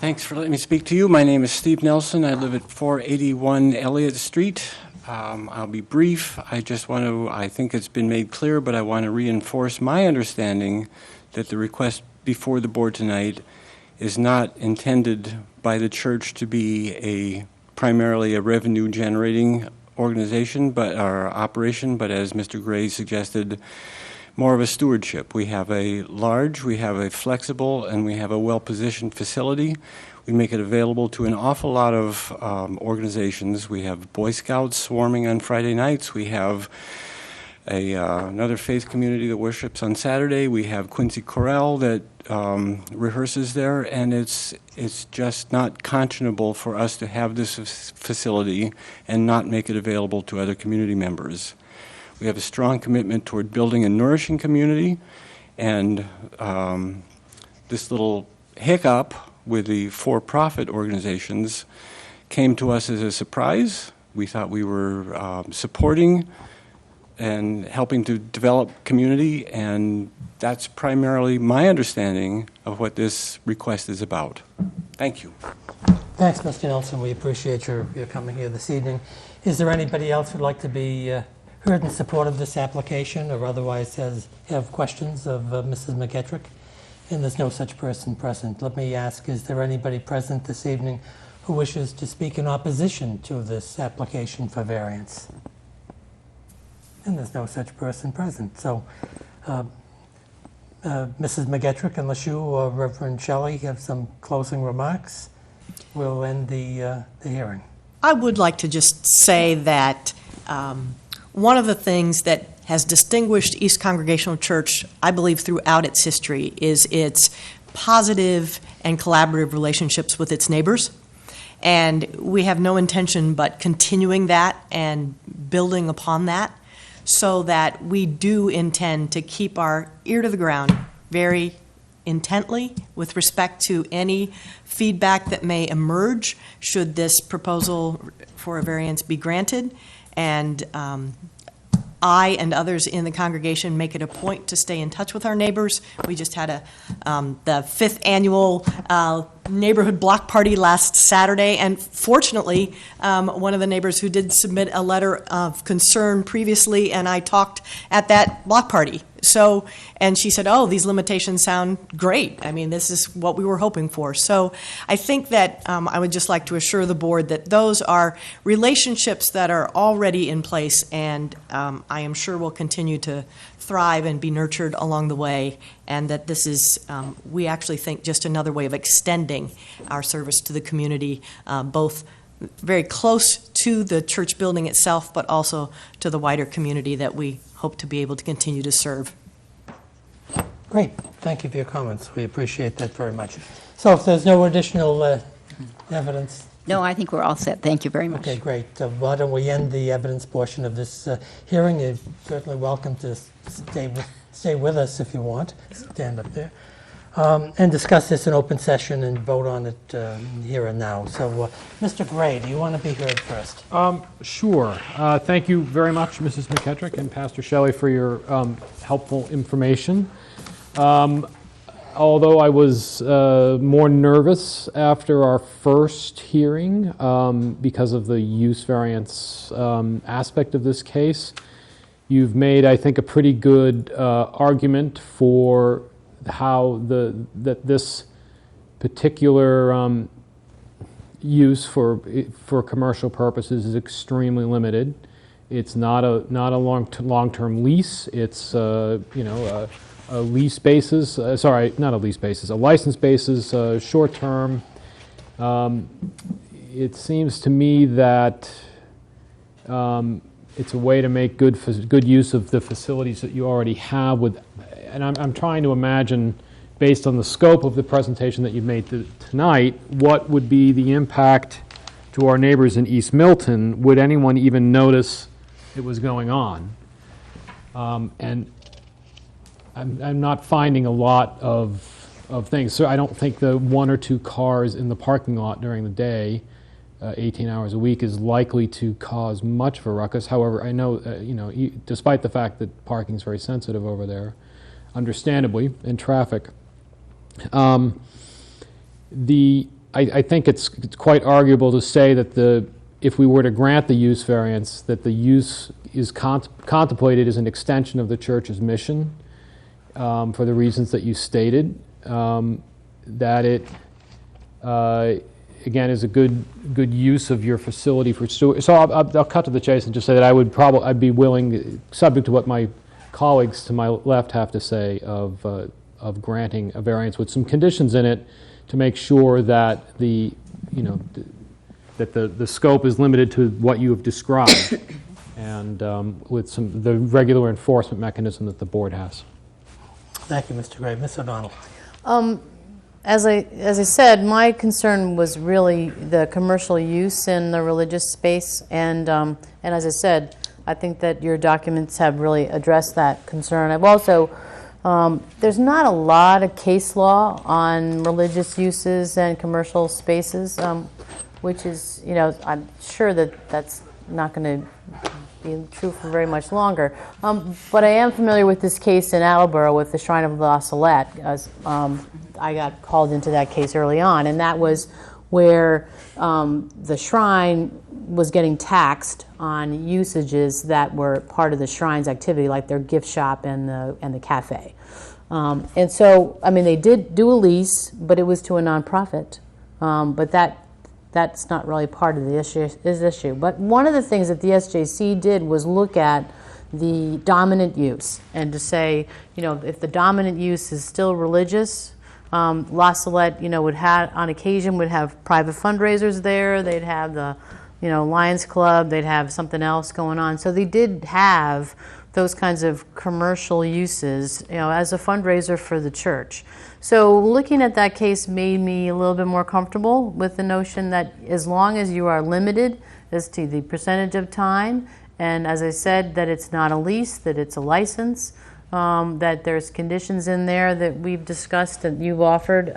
Thanks for letting me speak to you. My name is Steve Nelson. I live at 481 Elliott Street. I'll be brief. I think it's been made clear, but I want to reinforce my understanding that the request before the board tonight is not intended by the church to be primarily a revenue-generating organization, or operation, but as Mr. Gray suggested, more of a stewardship. We have a flexible, and we have a well-positioned facility. We make it available to an awful lot of organizations. We have Boy Scouts swarming on Friday nights. We have another faith community that worships on Saturday. We have Quincy Chorale that rehearses there, and it's just not conscionable for us to have this facility and not make it available to other community members. We have a strong commitment toward building a nourishing community, and this little hiccup with the for-profit organizations came to us as a surprise. We thought we were supporting and helping to develop community, and that's primarily my understanding of what this request is about. Thank you. Thanks, Mr. Nelson. We appreciate your coming here this evening. Is there anybody else who'd like to be heard in support of this application, or otherwise have questions of Mrs. McGettrick? And there's no such person present. Let me ask, is there anybody present this evening who wishes to speak in opposition to this application for variance? And there's no such person present. So, Mrs. McGettrick, unless you or Reverend Shelley have some closing remarks, we'll end the hearing. I would like to just say that one of the things that has distinguished East Congregational Church, I believe, throughout its history is its positive and collaborative relationships with its neighbors. And we have no intention but continuing that and building upon that, so that we do intend to keep our ear to the ground very intently with respect to any feedback that may emerge should this proposal for a variance be granted. And I and others in the congregation make it a point to stay in touch with our neighbors. We just had the 5th annual neighborhood block party last Saturday, and fortunately, one of the neighbors who did submit a letter of concern previously, and I talked at that block party. So, and she said, oh, these limitations sound great. I mean, this is what we were hoping for. So I think that I would just like to assure the board that those are relationships that are already in place, and I am sure will continue to thrive and be nurtured along the way, and that this is, we actually think, just another way of extending our service to the community, both very close to the church building itself, but also to the wider community that we hope to be able to continue to serve. Great. Thank you for your comments. We appreciate that very much. So if there's no additional evidence. No, I think we're all set. Thank you very much. Okay, great. Why don't we end the evidence portion of this hearing? You're certainly welcome to stay with us if you want. Stand up there. And discuss this in open session and vote on it here and now. So, Mr. Gray, do you want to be heard first? Sure. Thank you very much, Mrs. McKettrick and Pastor Shelley, for your helpful information. Although I was more nervous after our first hearing because of the use variance aspect of this case, you've made, I think, a pretty good argument for how that this particular use for commercial purposes is extremely limited. It's not a long-term lease. It's a lease basis. Not a lease basis. A license basis. Short-term. It seems to me that it's a way to make good use of the facilities that you already have and I'm trying to imagine, based on the scope of the presentation that you've made tonight, what would be the impact to our neighbors in East Milton? Would anyone even notice it was going on? And I'm not finding a lot of things. So I don't think the 1 or 2 cars in the parking lot during the day, 18 hours a week, is likely to cause much of a ruckus. However, I know, despite the fact that parking is very sensitive over there, understandably, in traffic. I think it's quite arguable to say that if we were to grant the use variance, that the use is contemplated as an extension of the church's mission for the reasons that you stated. That it, again, is a good use of your facility for storage. So I'll cut to the chase and just say that I'd be willing, subject to what my colleagues to my left have to say, of granting a variance with some conditions in it to make sure that the scope is limited to what you have described, and with the regular enforcement mechanism that the board has. Thank you, Mr. Gray. Ms. O'Donnell. As I said, my concern was really the commercial use in the religious space, and as I said, I think that your documents have really addressed that concern. I've also, there's not a lot of case law on religious uses and commercial spaces, which is, I'm sure that that's not going to be true for very much longer. But I am familiar with this case in Attleboro with the Shrine of La Salette, as I got called into that case early on, and that was where the shrine was getting taxed on usages that were part of the shrine's activity, like their gift shop and the cafe. And so, I mean, they did do a lease, but it was to a nonprofit. But that's not really part of the issue. But one of the things that the SJC did was look at the dominant use and to say, if the dominant use is still religious, La Salette, on occasion would have private fundraisers there. They'd have the, Lions Club. They'd have something else going on. So they did have those kinds of commercial uses, as a fundraiser for the church. So looking at that case made me a little bit more comfortable with the notion that as long as you are limited as to the percentage of time, and as I said, that it's not a lease, that it's a license, that there's conditions in there that we've discussed, that you've offered,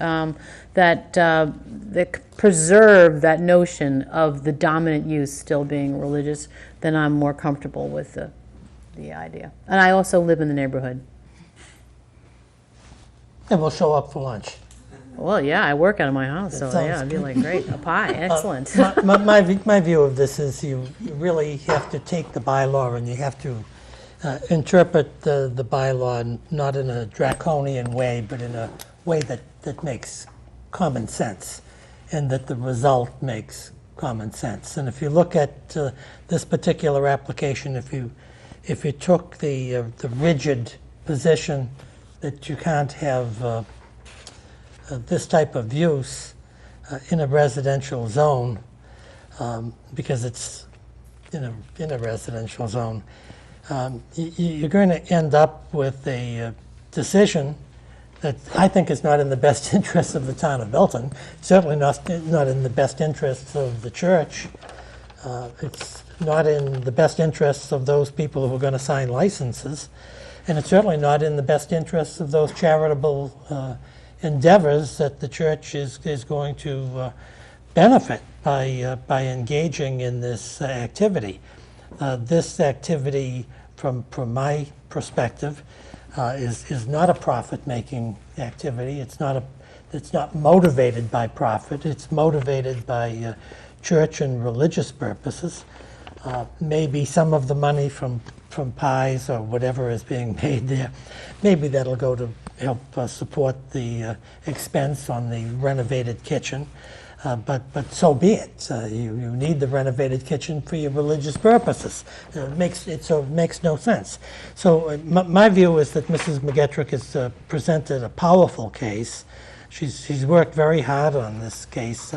that preserve that notion of the dominant use still being religious, then I'm more comfortable with the idea. And I also live in the neighborhood. And we'll show up for lunch. Well, yeah, I work out of my house, so yeah, I'd be like, great, a pie, excellent. My view of this is you really have to take the bylaw and you have to interpret the bylaw not in a draconian way, but in a way that makes common sense, and that the result makes common sense. And if you look at this particular application, if you took the rigid position that you can't have this type of use in a residential zone, because it's in a residential zone, you're going to end up with a decision that I think is not in the best interests of the town of Milton, certainly not in the best interests of the church. It's not in the best interests of those people who are going to sign licenses, and it's certainly not in the best interests of those charitable endeavors that the church is going to benefit by engaging in this activity. This activity, from my perspective, is not a profit-making activity. It's not motivated by profit. It's motivated by church and religious purposes. Maybe some of the money from pies or whatever is being made there, maybe that'll go to help support the expense on the renovated kitchen. But so be it. You need the renovated kitchen for your religious purposes. It makes no sense. So my view is that Mrs. McGettrick has presented a powerful case. She's worked very hard on this case.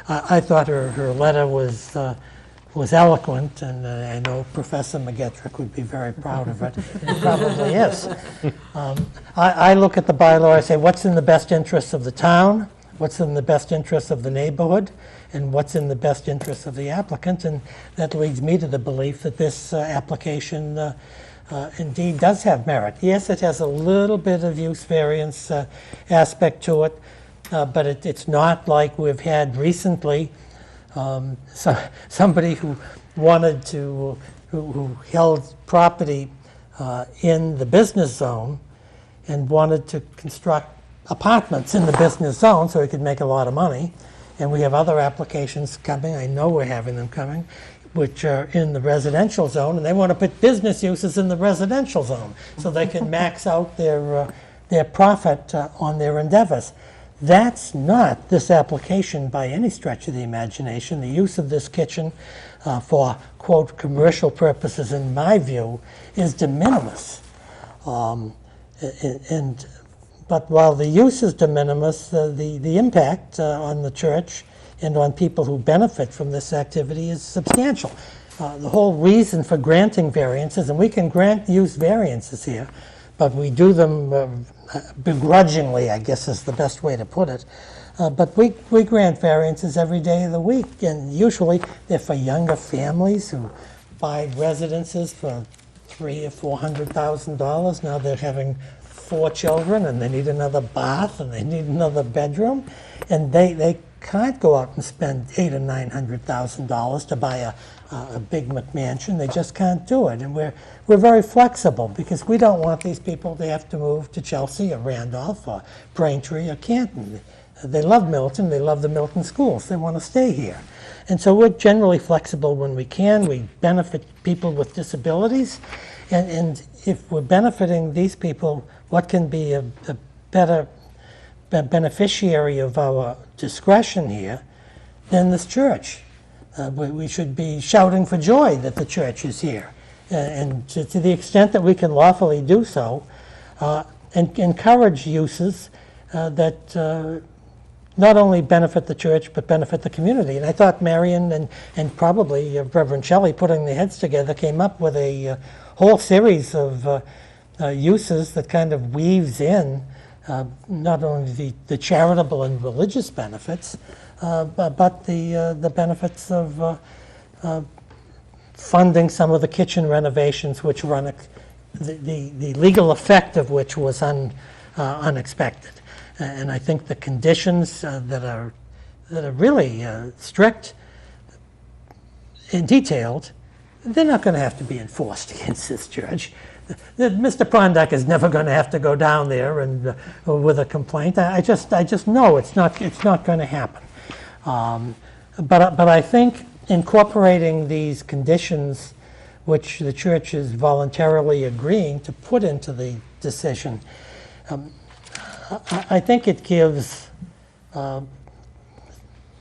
I thought her letter was eloquent, and I know Professor McGettrick would be very proud of it. It probably is. I look at the bylaw, I say, what's in the best interests of the town? What's in the best interest of the neighborhood, and what's in the best interest of the applicant, and that leads me to the belief that this application indeed does have merit. Yes, it has a little bit of use variance aspect to it, but it's not like we've had recently somebody who wanted to, who held property in the business zone and wanted to construct apartments in the business zone so he could make a lot of money. And we have other applications coming, I know we're having them coming, which are in the residential zone, and they want to put business uses in the residential zone so they can max out their profit on their endeavors. That's not this application by any stretch of the imagination. The use of this kitchen for, quote, commercial purposes, in my view, is de minimis. But while the use is de minimis, the impact on the church and on people who benefit from this activity is substantial. The whole reason for granting variances, and we can grant use variances here, but we do them begrudgingly, I guess is the best way to put it. But we grant variances every day of the week, and usually they're for younger families who buy residences for $300,000 or $400,000. Now they're having 4 children, and they need another bath, and they need another bedroom, and they can't go out and spend $800,000 or $900,000 to buy a big McMansion. They just can't do it, and we're very flexible because we don't want these people to have to move to Chelsea or Randolph or Braintree or Canton. They love Milton. They love the Milton schools. They want to stay here, and so we're generally flexible when we can. We benefit people with disabilities, and if we're benefiting these people, what can be a better beneficiary of our discretion here than this church? We should be shouting for joy that the church is here. And to the extent that we can lawfully do so, and encourage uses that not only benefit the church, but benefit the community. And I thought Marion and probably Reverend Shelley, putting their heads together, came up with a whole series of uses that kind of weaves in not only the charitable and religious benefits, but the benefits of funding some of the kitchen renovations, which were the legal effect of which was unexpected. And I think the conditions that are really strict and detailed, they're not going to have to be enforced against this church. Mr. Prondak is never going to have to go down there and with a complaint. I just know it's not going to happen. But I think incorporating these conditions which the church is voluntarily agreeing to put into the decision. I think it gives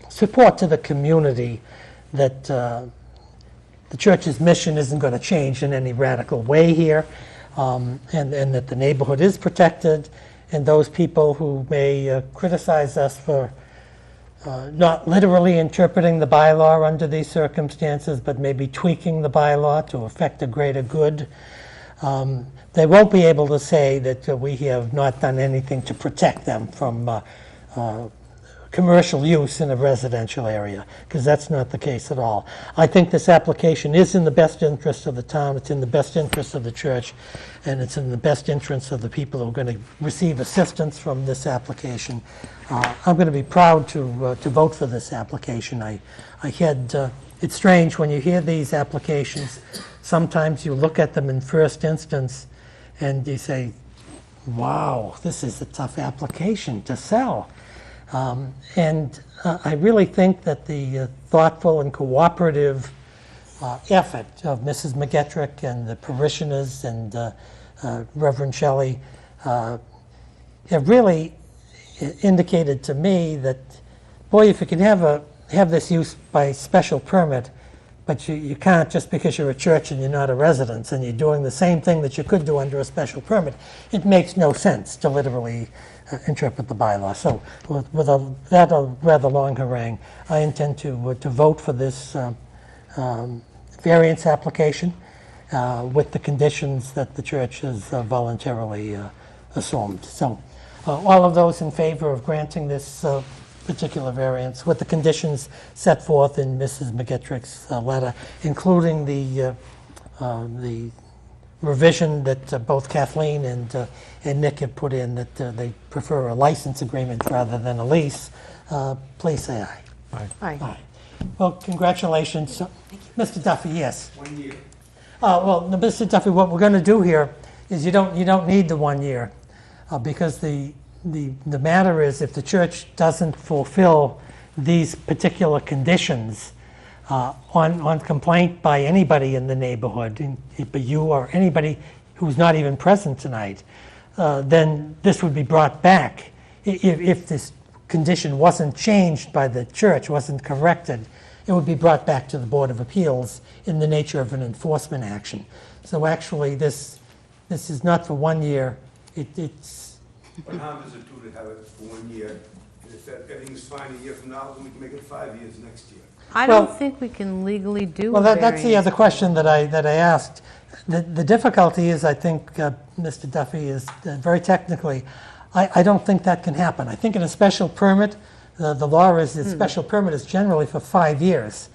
support to the community that the church's mission isn't going to change in any radical way here, and that the neighborhood is protected, and those people who may criticize us for not literally interpreting the bylaw under these circumstances, but maybe tweaking the bylaw to affect a greater good, they won't be able to say that we have not done anything to protect them from commercial use in a residential area, because that's not the case at all. I think this application is in the best interest of the town, it's in the best interest of the church, and it's in the best interest of the people who are going to receive assistance from this application. I'm going to be proud to vote for this application. It's strange when you hear these applications, sometimes you look at them in first instance and you say, wow, this is a tough application to sell. And I really think that the thoughtful and cooperative effort of Mrs. McGettrick and the parishioners and Reverend Shelley have really indicated to me that, boy, if you can have this use by special permit, but you can't just because you're a church and you're not a residence and you're doing the same thing that you could do under a special permit, it makes no sense to literally interpret the bylaw. So with that rather long harangue, I intend to vote for this variance application with the conditions that the church has voluntarily assumed. So all of those in favor of granting this particular variance with the conditions set forth in Mrs. McGettrick's letter, including the revision that both Kathleen and Nick have put in, that they prefer a license agreement rather than a lease, please say aye. Aye. Aye. Well, congratulations. Mr. Duffy, yes. 1 year. Well, no, Mr. Duffy, what we're going to do here is you don't need the 1 year, because the matter is, if the church doesn't fulfill these particular conditions on complaint by anybody in the neighborhood, but you or anybody who's not even present tonight, then this would be brought back. If this condition wasn't changed by the church, wasn't corrected, it would be brought back to the Board of Appeals in the nature of an enforcement action. So actually, this is not for 1 year. It's What harm does it do to have it for 1 year? If everything's fine a year from now, then we can make it 5 years next year. I Well- don't think we can legally do well, a that's the variance. other question that I asked. The difficulty is, I think, Mr. Duffy, is very technically, I don't think that can happen. I think in a special permit, the law is that special permit is generally for 5 years.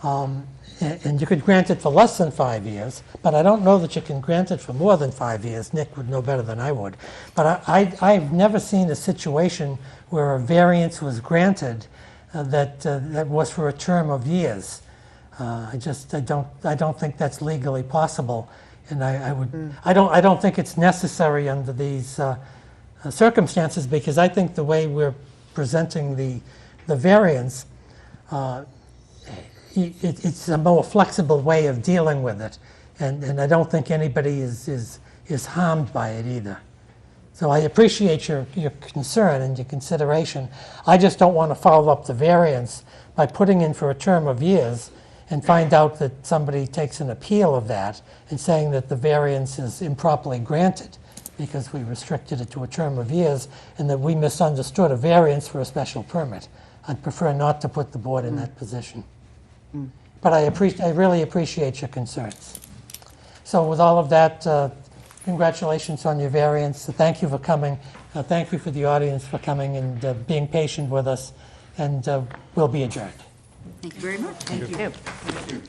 And you could grant it for less than 5 years, but I don't know that you can grant it for more than 5 years. Nick would know better than I would. But I've never seen a situation where a variance was granted that was for a term of years. I don't think that's legally possible, and I don't think it's necessary under these circumstances, because I think the way we're presenting the variance, it's a more flexible way of dealing with it, and I don't think anybody is harmed by it either. So I appreciate your concern and your consideration. I just don't want to follow up the variance by putting in for a term of years and find out that somebody takes an appeal of that and saying that the variance is improperly granted because we restricted it to a term of years and that we misunderstood a variance for a special permit. I'd prefer not to put the board in that position. But I really appreciate your concerns. So with all of that, congratulations on your variance. Thank you for coming. Thank you for the audience for coming and being patient with us. And we'll be adjourned. Thank you very much. Thank you.